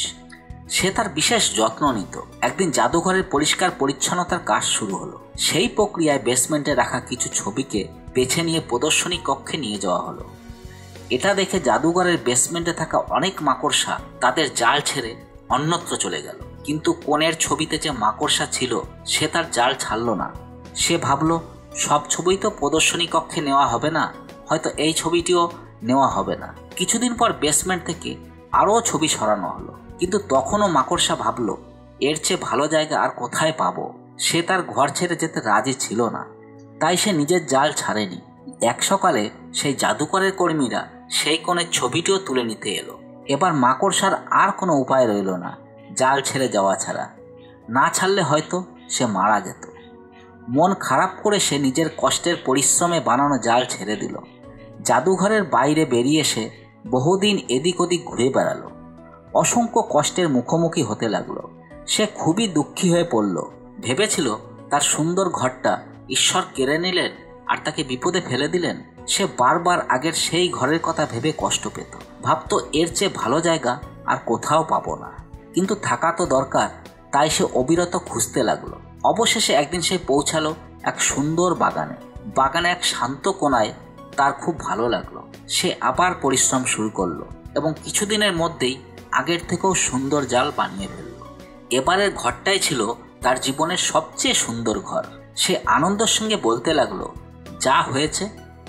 সে তার বিশেষ যত্ন নিত। একদিন জাদুঘরের পরিষ্কার পরিচ্ছন্নতার কাজ শুরু হলো। সেই প্রক্রিয়ায় বেসমেন্টে রাখা কিছু ছবিকে বেছে নিয়ে প্রদর্শনী কক্ষে নিয়ে যাওয়া হলো। এটা দেখে জাদুঘরের বেসমেন্টে থাকা অনেক মাকড়সা তাদের জাল ছেড়ে অন্যত্র চলে গেল। কিন্তু কোণের ছবিতে যে মাকড়সা ছিল, সে তার জাল ছাড়ল না। সে ভাবল, সব ছবি তো প্রদর্শনী কক্ষে নেওয়া হবে না, হয়তো এই ছবিটিও নেওয়া হবে না। কিছুদিন পর বেসমেন্ট থেকে আরও ছবি সরানো হলো, কিন্তু তখনও মাকড়সা ভাবল, এর চেয়ে ভালো জায়গা আর কোথায় পাবো। সে তার ঘর ছেড়ে যেতে রাজি ছিল না, তাই সে নিজের জাল ছাড়েনি। এক সকালে সেই জাদুঘরের কর্মীরা সেই কোণের ছবিটিও তুলে নিতে এলো। এবার মাকড়সার আর কোনো উপায় রইল না জাল ছেড়ে যাওয়া ছাড়া। না ছাড়লে হয়তো সে মারা যেত। মন খারাপ করে সে নিজের কষ্টের পরিশ্রমে বানানো জাল ছেড়ে দিল। জাদুঘরের বাইরে বেরিয়ে এসে বহুদিন এদিক ওদিক ঘুরে বেড়ালো। অসংখ্য কষ্টের মুখোমুখি হতে লাগলো। সে খুবই দুঃখী হয়ে পড়ল। ভেবেছিল তার সুন্দর ঘরটা ঈশ্বর কেড়ে নিলেন আর তাকে বিপদে ফেলে দিলেন। সে বারবার আগের সেই ঘরের কথা ভেবে কষ্ট পেত। ভাবতো, এর চেয়ে ভালো জায়গা আর কোথাও পাবো না, কিন্তু থাকা তো দরকার। তাই সে অবিরত খুঁজতে লাগলো। অবশেষে একদিন সে পৌঁছালো এক সুন্দর বাগানে। বাগানে এক শান্ত কোণায় তার খুব ভালো লাগলো। সে আবার পরিশ্রম শুরু করলো এবং কিছুদিনের মধ্যেই আগের থেকেও সুন্দর জাল বানিয়ে ফেলল। এবারের ঘরটাই ছিল তার জীবনের সবচেয়ে সুন্দর ঘর। সে আনন্দের সঙ্গে বলতে লাগলো, যা হয়েছে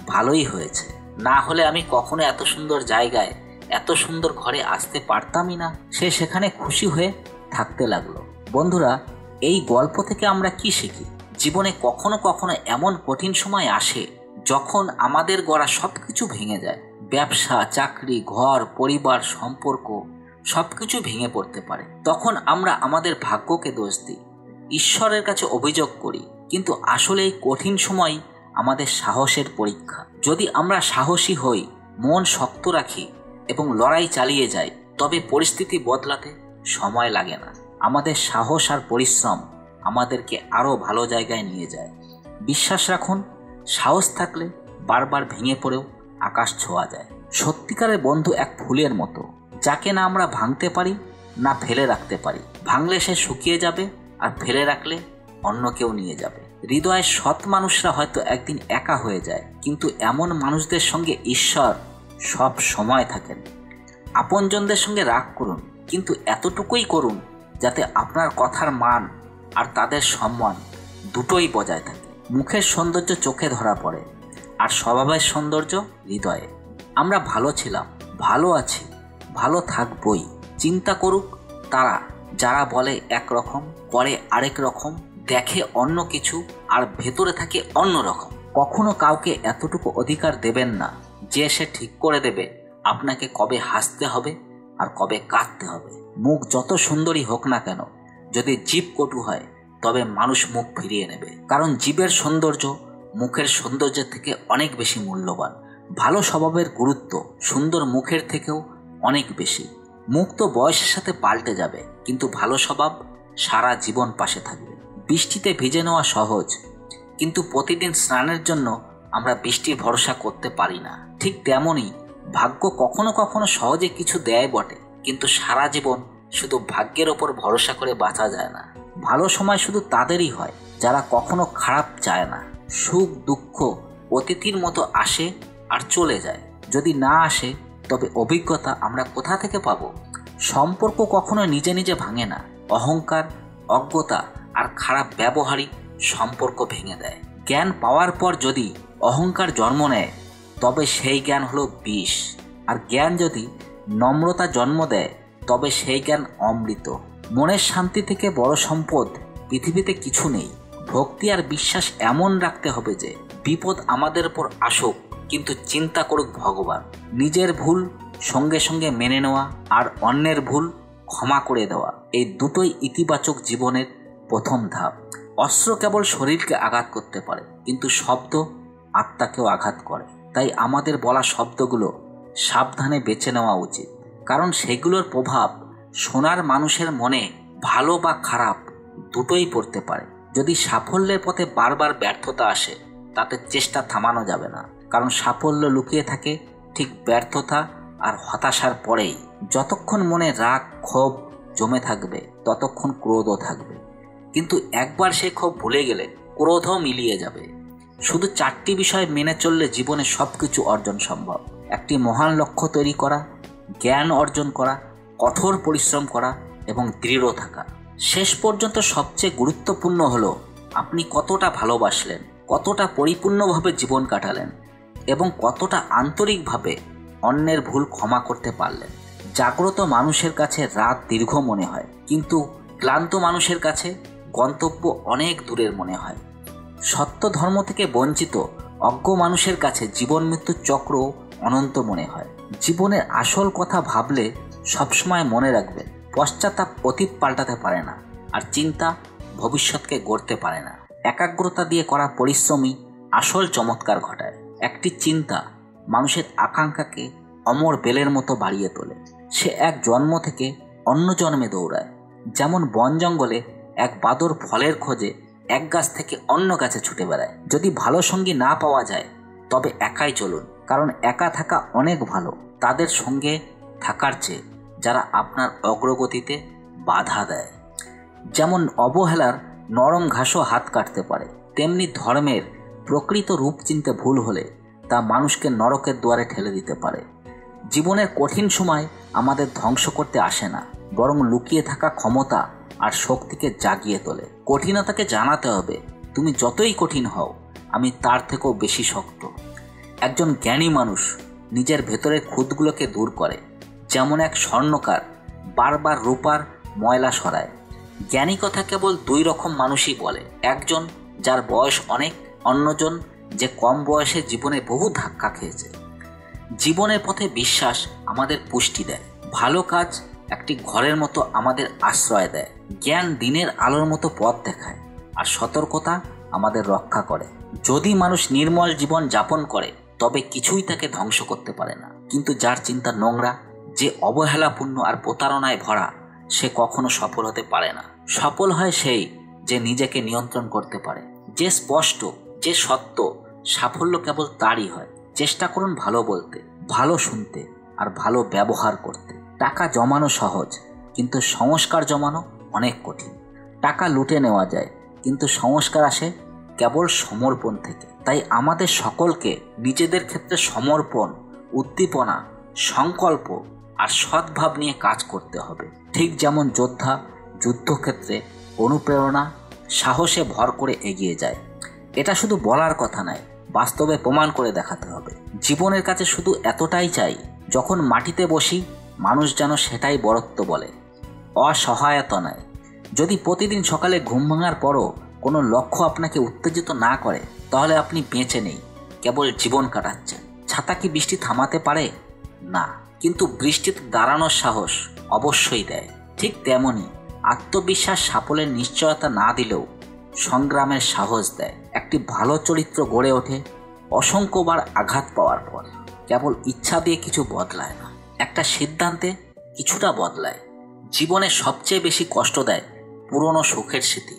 ভালোই হয়েছে, না হলে আমি কখনো এত সুন্দর জায়গায়, এত সুন্দর ঘরে আসতে পারতামই না। সে সেখানে খুশি হয়ে থাকতে লাগলো। বন্ধুরা, এই গল্প থেকে আমরা কি শিখি? জীবনে কখনো কখনো এমন কঠিন সময় আসে যখন আমাদের গড়া সবকিছু ভেঙে যায়। ব্যবসা, চাকরি, ঘর, পরিবার, সম্পর্ক সবকিছু ভেঙে পড়তে পারে। তখন আমরা আমাদের ভাগ্যকে দোষ দিই, ঈশ্বরের কাছে অভিযোগ করি, কিন্তু আসলে এই কঠিন সময় আমাদের সাহসের পরীক্ষা। যদি আমরা সাহসী হই, মন শক্ত রাখি এবং লড়াই চালিয়ে যাই, তবে পরিস্থিতি বদলাতে সময় লাগে না। আমাদের সাহস আর পরিশ্রম আমাদেরকে আরও ভালো জায়গায় নিয়ে যায়। বিশ্বাস রাখুন, সাহস থাকলে বারবার ভেঙে পড়েও আকাশ ছোঁয়া যায়। সত্যিকারের বন্ধু এক ফুলের মতো, যাকে না আমরা ভাঙতে পারি না ফেলে রাখতে পারি। ভাঙলে সে শুকিয়ে যাবে, আর ফেলে রাখলে অন্য কেউ নিয়ে যাবে। হৃদয়ের সৎ মানুষরা হয়তো একদিন একা হয়ে যায়, কিন্তু এমন মানুষদের সঙ্গে ঈশ্বর সব সময় থাকেন। আপনজনদের সঙ্গে রাগ করুন, কিন্তু এতটুকুই করুন যাতে আপনার কথার মান আর তাদের সম্মান দুটোই বজায় থাকে। মুখের সৌন্দর্য চোখে ধরা পড়ে, আর স্বভাবের সৌন্দর্য হৃদয়ে। আমরা ভালো ছিলাম, ভালো আছি, ভালো থাকবই। চিন্তা করুক তারা যারা বলে একরকম, করে আরেক রকম, দেখে অন্য কিছু আর ভেতরে থাকে অন্য রকম। কখনো কাউকে এতটুকু অধিকার দেবেন না যে সে ঠিক করে দেবে আপনাকে কবে হাসতে হবে আর কবে কাঁদতে হবে। মুখ যত সুন্দরী হোক না কেন, যদি জিভ কটু হয় তবে মানুষ মুখ ফিরিয়ে নেবে। কারণ জীবের সৌন্দর্য মুখের সৌন্দর্যের থেকে অনেক বেশি মূল্যবান। ভালো স্বভাবের গুরুত্ব সুন্দর মুখের থেকেও অনেক বেশি। মুখ তো বয়সের সাথে পাল্টে যাবে, কিন্তু ভালো স্বভাব সারা জীবন পাশে থাকবে। বৃষ্টিতে ভিজে নেওয়া সহজ, কিন্তু প্রতিদিন স্নানের জন্য আমরা বৃষ্টির ভরসা করতে পারি না। ঠিক তেমনই ভাগ্য কখনো কখনো সহজে কিছু দেয় বটে, কিন্তু সারা জীবন শুধু ভাগ্যের ওপর ভরসা করে বাঁচা যায় না। ভালো সময় শুধু তাদেরই হয় যারা কখনো খারাপ চায় না। সুখ দুঃখ অতিথির মতো আসে আর চলে যায়। যদি না আসে তবে অভিজ্ঞতা আমরা কোথা থেকে পাবো? সম্পর্ক কখনো নিজে নিজে ভাঙে না। অহংকার, অজ্ঞতা আর খারাপ ব্যবহারই সম্পর্ক ভেঙে দেয়। জ্ঞান পাওয়ার পর যদি অহংকার জন্ম নেয় তবে সেই জ্ঞান হলো বিষ। আর জ্ঞান যদি নম্রতা জন্ম দেয় তবে সেই জ্ঞান অমৃত। মনের শান্তি থেকে বড় সম্পদ পৃথিবীতে কিছু নেই। ভক্তি আর বিশ্বাস এমন রাখতে হবে যে বিপদ আমাদের উপর আসুক, কিন্তু চিন্তা করুক ভগবান। নিজের ভুল সঙ্গে সঙ্গে মেনে নেওয়া আর অন্যের ভুল ক্ষমা করে দেওয়া, এই দুটোই ইতিবাচক জীবনের প্রথম ধাপ। অস্ত্র কেবল শরীরকে আঘাত করতে পারে, কিন্তু শব্দ আত্মাকেও আঘাত করে। তাই আমাদের বলা শব্দগুলো সাবধানে বেছে নেওয়া উচিত, কারণ সেগুলোর প্রভাব শোনার মানুষের মনে ভালো বা খারাপ দুটোই পড়তে পারে। যদি সাফল্যের পথে বারবার ব্যর্থতা আসে, তাতে চেষ্টা থামানো যাবে না, কারণ সাফল্য লুকিয়ে থাকে ঠিক ব্যর্থতা আর হতাশার পরেই। যতক্ষণ মনে রাগ ক্ষোভ জমে থাকবে ততক্ষণ ক্রোধও থাকবে, কিন্তু একবার সে ক্ষোভ ভুলে গেলে ক্রোধও মিলিয়ে যাবে। শুধু 4টি বিষয় মেনে চললে জীবনে সব কিছু অর্জন সম্ভব। একটি মহান লক্ষ্য তৈরি করা, জ্ঞান অর্জন করা, কঠোর পরিশ্রম করা এবং দৃঢ় থাকা। শেষ পর্যন্ত সবচেয়ে গুরুত্বপূর্ণ হলো আপনি কতটা ভালোবাসলেন, কতটা পরিপূর্ণভাবে জীবন কাটালেন এবং কতটা আন্তরিকভাবে অন্যের ভুল ক্ষমা করতে পারলেন। জাগ্রত মানুষের কাছে রাত দীর্ঘ মনে হয়, কিন্তু ক্লান্ত মানুষের কাছে গন্তব্য অনেক দূরের মনে হয়। সত্য ধর্ম থেকে বঞ্চিত অজ্ঞ মানুষের কাছে জীবন মৃত্যুর চক্র অনন্ত মনে হয়। জীবনের আসল কথা ভাবলে সবসময় মনে রাখবেন, পশ্চাতাপ অতীত পাল্টাতে পারে না, আর চিন্তা ভবিষ্যৎকে গড়তে পারে না। একাগ্রতা দিয়ে করা পরিশ্রমই আসল চমৎকার ঘটায়। একটি চিন্তা মানুষের আকাঙ্ক্ষাকে অমর বেলের মতো বাড়িয়ে তোলে। সে এক জন্ম থেকে অন্য জন্মে দৌড়ায়। যেমন বন জঙ্গলে এক বাদর ফলের খোঁজে এক গাছ থেকে অন্য গাছে ছুটে বেড়ায়। যদি ভালো সঙ্গী না পাওয়া যায় তবে একাই চলুন, কারণ একা থাকা অনেক ভালো তাদের সঙ্গে থাকার চেয়ে যারা আপনার অগ্রগতিতে বাধা দেয়। যেমন অবহেলার নরম ঘাসও হাত কাটতে পারে, তেমনি ধর্মের প্রকৃত রূপ চিনতে ভুল হলে তা মানুষকে নরকের দুয়ারে ঠেলে দিতে পারে। জীবনের কঠিন সময় আমাদের ধ্বংস করতে আসে না, বরং লুকিয়ে থাকা ক্ষমতা আর শক্তিকে জাগিয়ে তোলে। কঠিনতাকে জানাতে হবে, তুমি যতই কঠিন হও আমি তার থেকেও বেশি শক্ত। একজন জ্ঞানী মানুষ নিজের ভেতরের খুঁতগুলোকে দূর করে, যেমন এক স্বর্ণকার বারবার রূপার ময়লা সরায়। জ্ঞানী কথা কেবল 2 রকম মানুষই বলে, একজন যার বয়স অনেক, অন্যজন যে কম বয়সে জীবনে বহু ধাক্কা খেয়েছে। জীবনের পথে বিশ্বাস আমাদের পুষ্টি দেয়, ভালো কাজ একটি ঘরের মতো আমাদের আশ্রয় দেয়, জ্ঞান দিনের আলোর মতো পথ দেখায়, আর সতর্কতা আমাদের রক্ষা করে। যদি মানুষ নির্মল জীবন যাপন করে তবে কিছুই তাকে ধ্বংস করতে পারে না, কিন্তু যার চিন্তা নোংরা, যে অবহেলাপূর্ণ আর প্রতারণায় ভরা, সে কখনো সফল হতে পারে না। সফল হয় সেই যে নিজেকে নিয়ন্ত্রণ করতে পারে, যে স্পষ্ট, যে সত্য। সাফল্য কেবল তারই হয়। চেষ্টা করুন ভালো বলতে, ভালো শুনতে আর ভালো ব্যবহার করতে। টাকা জমানো সহজ, কিন্তু সংস্কার জমানো অনেক কঠিন। টাকা লুটে নেওয়া যায়, কিন্তু সংস্কার আসে কেবল সমর্পণ থেকে। তাই আমাদের সকলকে নিজেদের ক্ষেত্রে সমর্পণ, উদ্দীপনা, সংকল্প আর সদ্ভাব নিয়ে কাজ করতে হবে। ঠিক যেমন যোদ্ধা যুদ্ধক্ষেত্রে অনুপ্রেরণা, সাহসে ভর করে এগিয়ে যায়। এটা শুধু বলার কথা নয়, বাস্তবে প্রমাণ করে দেখাতে হবে। জীবনের কাছে শুধু এতটাই চাই, যখন মাটিতে বসি মানুষ যেন সেটাই বরত্ব বলে, অসহায়তা নয়। যদি প্রতিদিন সকালে ঘুম ভাঙার পরও কোনো লক্ষ্য আপনাকে উত্তেজিত না করে, তাহলে আপনি বেঁচে নেই, কেবল জীবন কাটাচ্ছেন। ছাতা কি বৃষ্টি থামাতে পারে? না, কিন্তু বৃষ্টিতে দাঁড়ানোর সাহস অবশ্যই দেয়। ঠিক তেমনই আত্মবিশ্বাস সাফল্যের নিশ্চয়তা না দিলেও সংগ্রামের সাহস দেয়। একটি ভালো চরিত্র গড়ে ওঠে অসংখ্যবার আঘাত পাওয়ার পর। কেবল ইচ্ছা দিয়ে কিছু বদলায় না, একটা সিদ্ধান্তে কিছুটা বদলায়। জীবনে সবচেয়ে বেশি কষ্ট দেয় পুরনো সুখের স্মৃতি।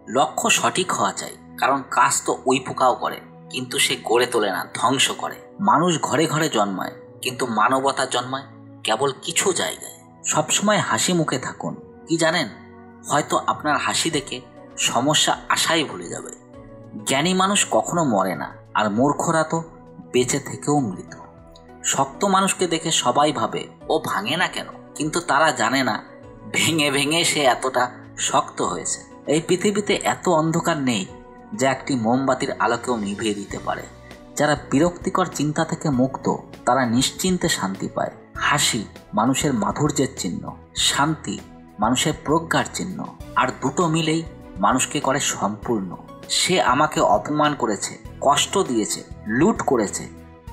লক্ষ্য সঠিক হওয়া চাই, কারণ কাজ তো ওই পোকাও করে, কিন্তু সে গড়ে তোলে না, ধ্বংস করে। মানুষ ঘরে ঘরে জন্মায়, কিন্তু মানবতা জন্মায় কেবল কিছু জায়গায়। সবসময় হাসি মুখে থাকুন। কি জানেন, হয়তো আপনার হাসি দেখে সমস্যা আশাই ভুলে যাবে। জ্ঞানী মানুষ কখনো মরে না, আর মূর্খরা তো বেঁচে থেকেও মৃত। শক্ত মানুষকে দেখে সবাই ভাবে ও ভাঙে না কেন, কিন্তু তারা জানে না ভেঙে ভেঙে সে এতটা শক্ত হয়েছে। এই পৃথিবীতে এত অন্ধকার নেই যা একটি মোমবাতির আলোকেও নিভিয়ে দিতে পারে। যারা বিরক্তিকর চিন্তা থেকে মুক্ত, তারা নিশ্চিন্তে শান্তি পায়। হাসি মানুষের মাধুর্যের চিহ্ন, শান্তি মানুষের প্রজ্ঞার চিহ্ন, আর দুটো মিলেই মানুষকে করে সম্পূর্ণ। সে আমাকে অপমান করেছে, কষ্ট দিয়েছে, লুট করেছে।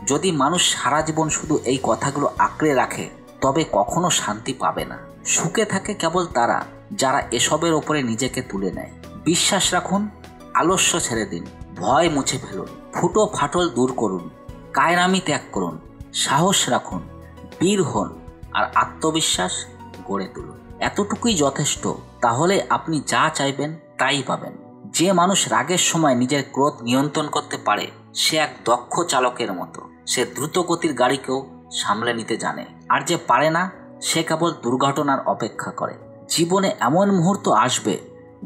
যদি মানুষ সারা জীবন শুধু এই কথাগুলো আঁকড়ে রাখে, তবে কখনো শান্তি পাবে না। সুখে থাকে কেবল তারা যারা এসবের ওপরে নিজেকে তুলে নেয়। বিশ্বাস রাখুন, আলস্য ছেড়ে দিন, ভয় মুছে ফেলুন, ফুটো ফাটল দূর করুন, কায়রামি ত্যাগ করুন, সাহস রাখুন, বীর হন আর আত্মবিশ্বাস গড়ে তুলুন। এতটুকুই যথেষ্ট, তাহলে আপনি যা চাইবেন তাই পাবেন। যে মানুষ রাগের সময় নিজের ক্রোধ নিয়ন্ত্রণ করতে পারে, সে এক দক্ষ চালকের মতো। সে দ্রুতগতির গাড়িকেও সামলে নিতে জানে, আর যে পারে না সে কেবল দুর্ঘটনার অপেক্ষা করে। জীবনে এমন মুহূর্ত আসবে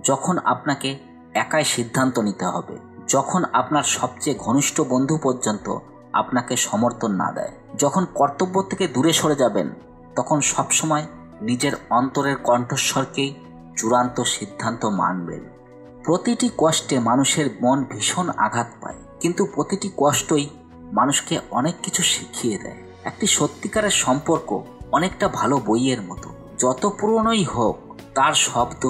যখন আপনাকে একাই সিদ্ধান্ত নিতে হবে, যখন আপনার সবচেয়ে ঘনিষ্ঠ বন্ধু পর্যন্ত আপনাকে সমর্থন না দেয়। যখন কর্তব্য থেকে দূরে সরে যাবেন, তখন সবসময় নিজের অন্তরের কণ্ঠস্বরকেই চূড়ান্ত সিদ্ধান্ত মানবেন। প্রতিটি কষ্টে মানুষের মন ভীষণ আঘাত পায়, কিন্তু প্রতিটি কষ্টই মানুষকে অনেক কিছু শিখিয়ে দেয়। একটি সত্যিকারের সম্পর্ক অনেকটা ভালো বইয়ের মতো, যত পুরনোই হোক তার শব্দ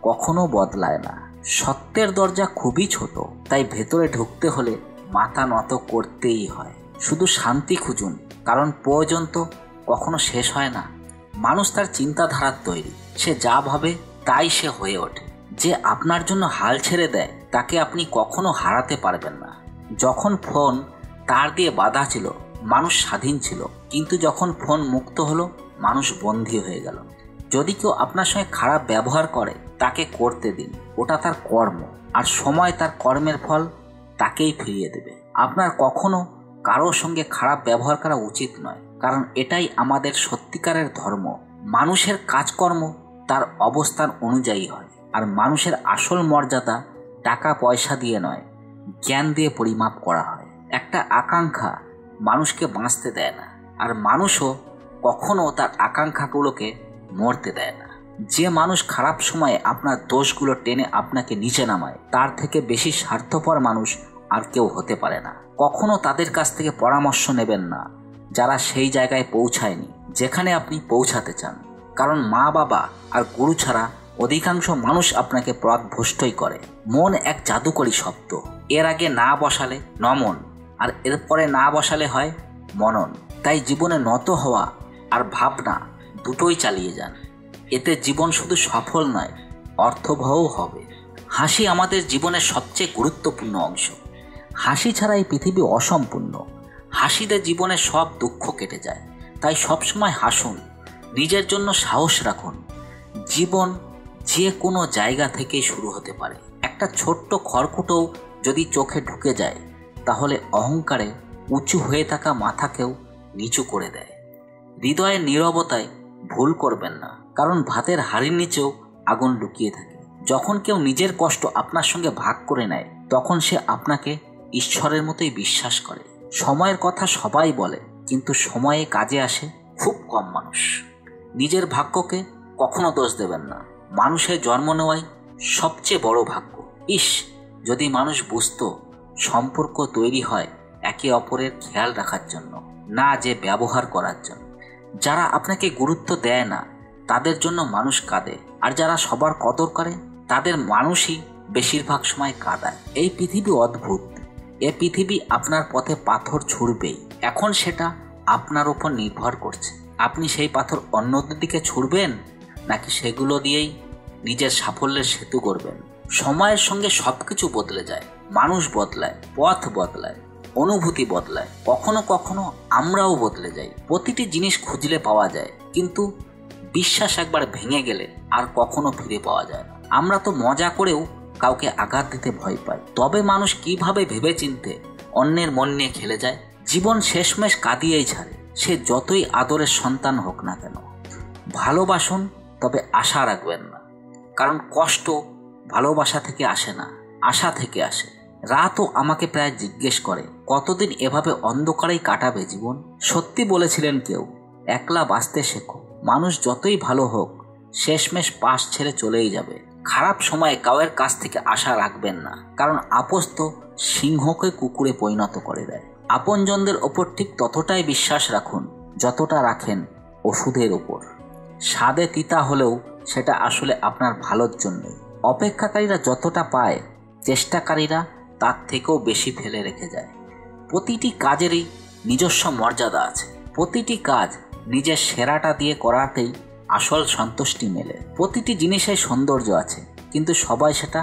কখনো বদলায় না। সত্যের দরজা খুবই ছোট, তাই ভেতরে ঢুকতে হলে মাথা নত করতেই হয়। শুধু শান্তি খুঁজুন, কারণ প্রয়োজন তো কখনো শেষ হয় না। মানুষ তার চিন্তাধারার তৈরি, সে যা ভাবে তাই সে হয়ে ওঠে। যে আপনার জন্য হাল ছেড়ে দেয়, তাকে আপনি কখনো হারাতে পারবেন না। যখন ফোন তার দিয়ে বাঁধা ছিল, মানুষ স্বাধীন ছিল, কিন্তু যখন ফোন মুক্ত হলো, মানুষ বন্দী হয়ে গেল। যদি কেউ আপনার সঙ্গে খারাপ ব্যবহার করে, তাকে করতে দিন, ওটা তার কর্ম, আর সময় তার কর্মের ফল তাকেই ফিরিয়ে দেবে। আপনার কখনো কারোর সঙ্গে খারাপ ব্যবহার করা উচিত নয়, কারণ এটাই আমাদের সত্যিকারের ধর্ম। মানুষের কাজকর্ম তার অবস্থান অনুযায়ী হয়, আর মানুষের আসল মর্যাদা টাকা পয়সা দিয়ে নয়, জ্ঞান দিয়ে পরিমাপ করা হয়। একটা আকাঙ্ক্ষা মানুষকে বাঁচতে দেয় না, আর মানুষও কখনো তার আকাঙ্ক্ষাগুলোকে মরতে দেয় না। যে মানুষ খারাপ সময়ে আপনার দোষগুলো টেনে আপনাকে নিচে নামায়, তার থেকে বেশি স্বার্থপর মানুষ আর কেউ হতে পারে না। কখনো তাদের কাছ থেকে পরামর্শ নেবেন না যারা সেই জায়গায় পৌঁছায়নি যেখানে আপনি পৌঁছাতে চান, কারণ মা বাবা আর গুরু ছাড়া অধিকাংশ মানুষ আপনাকে পথভ্রষ্টই করে। মন এক জাদুকরী শব্দ, এর আগে না বসালে নমন, আর এরপরে না বসালে হয় মনন। তাই জীবনে নত হওয়া আর ভাবনা দুটোই চালিয়ে যান, এতে জীবন শুধু সফল নয়, অর্থবহও হবে। হাসি আমাদের জীবনের সবচেয়ে গুরুত্বপূর্ণ অংশ। হাসি ছাড়া এই পৃথিবী অসম্পূর্ণ। হাসিতে জীবনের সব দুঃখ কেটে যায়। তাই সবসময় হাসুন, নিজের জন্য সাহস রাখুন। জীবন যে কোনো জায়গা থেকেই শুরু হতে পারে। একটা ছোট্ট খড়কুটোও যদি চোখে ঢুকে যায় তাহলে অহংকারে উঁচু হয়ে থাকা মাথাকেও নিচু করে দেয়। হৃদয়ের নীরবতায় ভুল করবেন না, কারণ ভাতের হাঁড়ির নিচেও আগুন লুকিয়ে থাকে। যখন কেউ নিজের কষ্ট আপনার সঙ্গে ভাগ করে নেয় তখন সে আপনাকে ঈশ্বরের মতোই বিশ্বাস করে। সময়ের কথা সবাই বলে, কিন্তু সময়ে কাজে আসে খুব কম মানুষ। নিজের ভাগ্যকে কখনো দোষ দেবেন না। মানুষের জন্ম নেওয়াই সবচেয়ে বড় ভাগ্য। যদি মানুষ বুঝতো সম্পর্ক তৈরি হয় একে অপরের খেয়াল রাখার জন্য, না যে ব্যবহার করার জন্য। যারা আপনাকে গুরুত্ব দেয় না তাদের জন্য মানুষ কাঁদে, আর যারা সবার কদর করে তাদের মানুষই বেশিরভাগ সময় কাঁদায়। এই পৃথিবী অদ্ভুত। এ পৃথিবী আপনার পথে পাথর ছুঁড়বেই। এখন সেটা আপনার উপর নির্ভর করছে, আপনি সেই পাথর অন্যদের দিকে ছুঁড়বেন নাকি সেগুলো দিয়েই নিজের সাফল্যের সেতু করবেন। সময়ের সঙ্গে সবকিছু বদলে যায়। মানুষ বদলায়, পথ বদলায়, অনুভূতি বদলায়, কখনো কখনো আমরাও বদলে যাই। প্রতিটি জিনিস খুঁজলে পাওয়া যায়, কিন্তু বিশ্বাস একবার ভেঙে গেলে আর কখনো ফিরে পাওয়া যায় না। আমরা তো মজা করেও কাউকে আঘাত দিতে ভয় পাই, তবে মানুষ কিভাবে ভেবেচিন্তে অন্যের মন নিয়ে খেলে যায়। জীবন শেষমেশ কাঁদিয়েই ছাড়ে, সে যতই আদরের সন্তান হোক না কেন। ভালোবাসুন, তবে আশা রাখবেন না, কারণ কষ্ট ভালোবাসা থেকে আসে না, আশা থেকে আসে। রাতও আমাকে প্রায় জিজ্ঞেস করে, কতদিন এভাবে অন্ধকারেই কাটাবে জীবন। সত্যি বলেছিলেন কেউ, একলা বাঁচতে শেখো। মানুষ যতই ভালো হোক শেষমেশ পাশ ছেড়ে চলেই যাবে। খারাপ সময়ে কাউয়ের কাছ থেকে আশা রাখবেন না, কারণ আপোস তো সিংহকে কুকুরে পরিণত করে দেয়। আপনজনদের ওপর ঠিক ততটাই বিশ্বাস রাখুন যতটা রাখেন ওষুধের ওপর। স্বাদে তিতা হলেও সেটা আসলে আপনার ভালোর জন্যই। অপেক্ষাকারীরা যতটা পায় চেষ্টাকারীরা তার থেকেও বেশি ফেলে রেখে যায়। প্রতিটি কাজেরই নিজস্ব মর্যাদা আছে। প্রতিটি কাজ নিজের সেরাটা দিয়ে করাতেই আসল সন্তুষ্টি মেলে। প্রতিটি জিনিসের সৌন্দর্য আছে, কিন্তু সবাই সেটা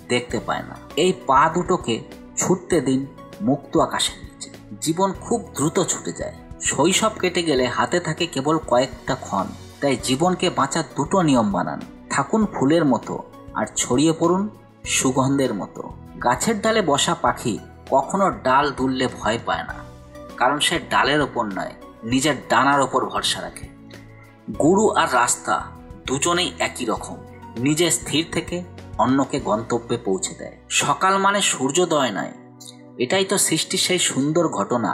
দেখতে পায় না। এই পা দুটোকে ছুটতে দিন মুক্ত আকাশের নিচে। জীবন খুব দ্রুত ছুটে যায়। শৈশব কেটে গেলে হাতে থাকে কেবল কয়েকটা ক্ষণ। তাই জীবনকে বাঁচার দুটো নিয়ম বানান। থাকুন ফুলের মতো আর ছড়িয়ে পড়ুন সুগন্ধের মতো। গাছের ডালে বসা পাখি কখনো ডাল দুললে ভয় পায় না, কারণ সে ডালের ওপর নয়, নিজের ডানার ওপর ভরসা রাখে। গুরু আর রাস্তা দুজনেই একই রকম, নিজে স্থির থেকে অন্যকে গন্তব্যে পৌঁছে দেয়। সকাল মানে সূর্যোদয় নয়, এটাই তো সৃষ্টির সেই সুন্দর ঘটনা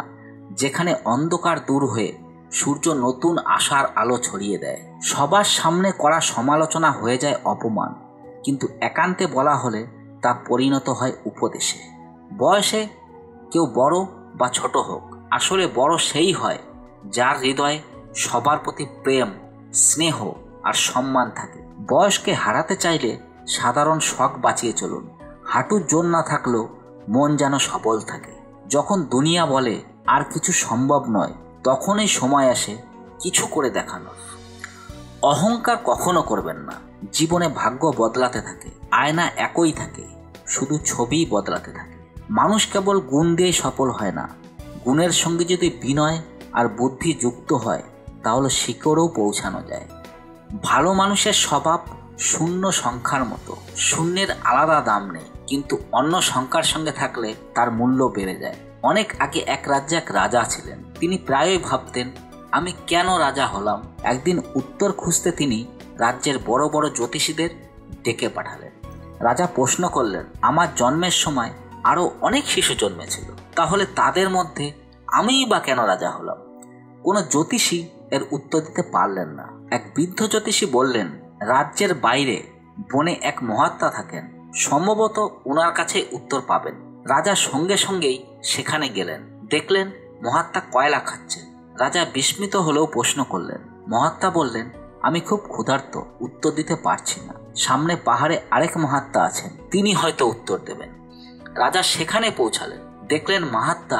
যেখানে অন্ধকার দূর হয়ে সূর্য নতুন আশার আলো ছড়িয়ে দেয়। সবার সামনে করা সমালোচনা হয়ে যায় অপমান, কিন্তু একান্তে বলা হলে তা পরিণত হয় উপদেশে। বয়সে কেউ বড় বা ছোট হোক, আসলে বড় সেই হয় যার হৃদয়ে সবার প্রতি প্রেম, স্নেহ আর সম্মান থাকে। বয়সকে হারাতে চাইলে সাধারণ শখ বাঁচিয়ে চলুন। হাঁটুর জোর না থাকলেও মন যেন সবল থাকে। যখন দুনিয়া বলে আর কিছু সম্ভব নয়, তখনই সময় আসে কিছু করে দেখানোর। অহংকার কখনো করবেন না। জীবনে ভাগ্য বদলাতে থাকে, আয়না একই থাকে, শুধু ছবি বদলাতে থাকে। মানুষ কেবল গুণ দিয়ে সফল হয় না, গুণের সঙ্গে যদি বিনয় আর বুদ্ধি যুক্ত হয় তাহলে শিকড়েও পৌঁছানো যায়। ভালো মানুষের স্বভাব শূন্য সংখ্যার মতো। শূন্যের আলাদা দাম নেই, কিন্তু অন্য সংখ্যার সঙ্গে থাকলে তার মূল্য বেড়ে যায়। অনেক আগে এক রাজ্যে এক রাজা ছিলেন। তিনি প্রায়ই ভাবতেন, আমি কেন রাজা হলাম। একদিন উত্তর খুঁজতে তিনি রাজ্যের বড় বড় জ্যোতিষীদের ডেকে পাঠালেন। রাজা প্রশ্ন করলেন, আমার জন্মের সময় আরও অনেক শিশু জন্মেছিল, তাহলে তাদের মধ্যে আমিই বা কেন রাজা হলাম? কোনো জ্যোতিষী এর উত্তর দিতে পারলেন না। এক বৃদ্ধ জ্যোতিষী বললেন, রাজ্যের বাইরে বনে এক মহাত্মা থাকেন, সম্ভবত ওনার কাছে উত্তর পাবেন। রাজা সঙ্গে সঙ্গেই সেখানে গেলেন। দেখলেন মহাত্মা কয়লা খাচ্ছেন। রাজা বিস্মিত হলেও প্রশ্ন করলেন। মহাত্মা বললেন, আমি খুব ক্ষুধার্ত, উত্তর দিতে পারছি না। সামনে পাহাড়ে আরেক মহাত্মা আছেন, তিনি হয়তো উত্তর দেবেন। রাজা সেখানে পৌঁছালেন। দেখলেন মহাত্মা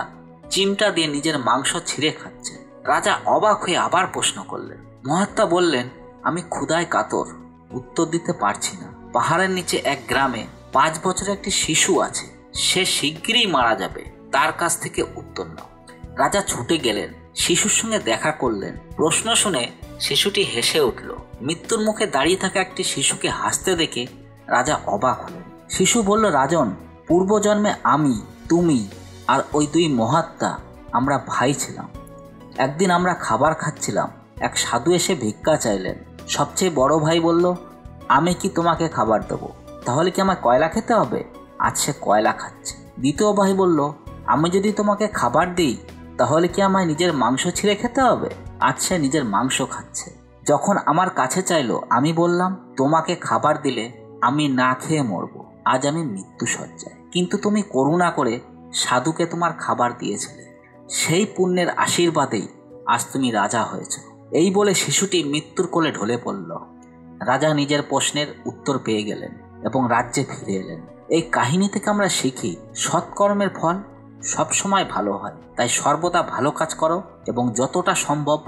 চিমটা দিয়ে নিজের মাংস ছিঁড়ে খাচ্ছেন। রাজা অবাক হয়ে আবার প্রশ্ন করলেন। মহাত্মা বললেন, আমি ক্ষুধায় কাতর, উত্তর দিতে পারছি না। পাহাড়ের নিচে এক গ্রামে 5 বছরের একটি শিশু আছে, সে শিগগিরই মারা যাবে, তার কাছ থেকে উত্তর নাও। রাজা ছুটে গেলেন, শিশুর সঙ্গে দেখা করলেন। প্রশ্ন শুনে শিশুটি হেসে উঠল। মৃত্যুর মুখে দাঁড়িয়ে থাকা একটি শিশুকে হাসতে দেখে রাজা অবাক হলেন। শিশু বলল, রাজন, পূর্বজন্মে আমি, তুমি আর ওই দুই মহাত্মা আমরা ভাই ছিলাম। একদিন আমরা খাবার খাচ্ছিলাম, এক সাধু এসে ভিক্ষা চাইলেন। সবচেয়ে বড় ভাই বলল, আমি কি তোমাকে খাবার দেবো? তাহলে কি আমার কয়লা খেতে হবে? আজ সে কয়লা খাচ্ছে। দ্বিতীয় ভাই বলল, আমি যদি তোমাকে খাবার দিই তাহলে কি আমায় নিজের মাংস ছিঁড়ে খেতে হবে? আজ সে নিজের মাংস খাচ্ছে। যখন আমার কাছে চাইলো, আমি বললাম, তোমাকে খাবার দিলে আমি না খেয়ে মরবো। আজ আমি মৃত্যু শয্যায়, কিন্তু তুমি করুণা করে সাধুকে তোমার খাবার দিয়েছিলে। সেই পুণ্যের আশীর্বাদেই আজ তুমি রাজা হয়েছ। এই বলে শিশুটি মৃত্যুর কোলে ঢলে পড়ল। রাজা নিজের প্রশ্নের উত্তর পেয়ে গেলেন এবং রাজ্যে ফিরে এলেন। এই কাহিনী থেকে আমরা শিখি, সৎকর্মের ফল সবসময় ভালো হয়। তাই সর্বদা ভালো কাজ করো এবং যতটা সম্ভব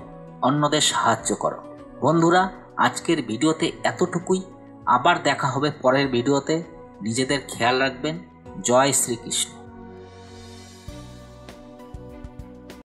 অন্যদের সাহায্য করো। বন্ধুরা, আজকের ভিডিওতে এতটুকুই। আবার দেখা হবে পরের ভিডিওতে। নিজেদের খেয়াল রাখবেন। জয় শ্রীকৃষ্ণ।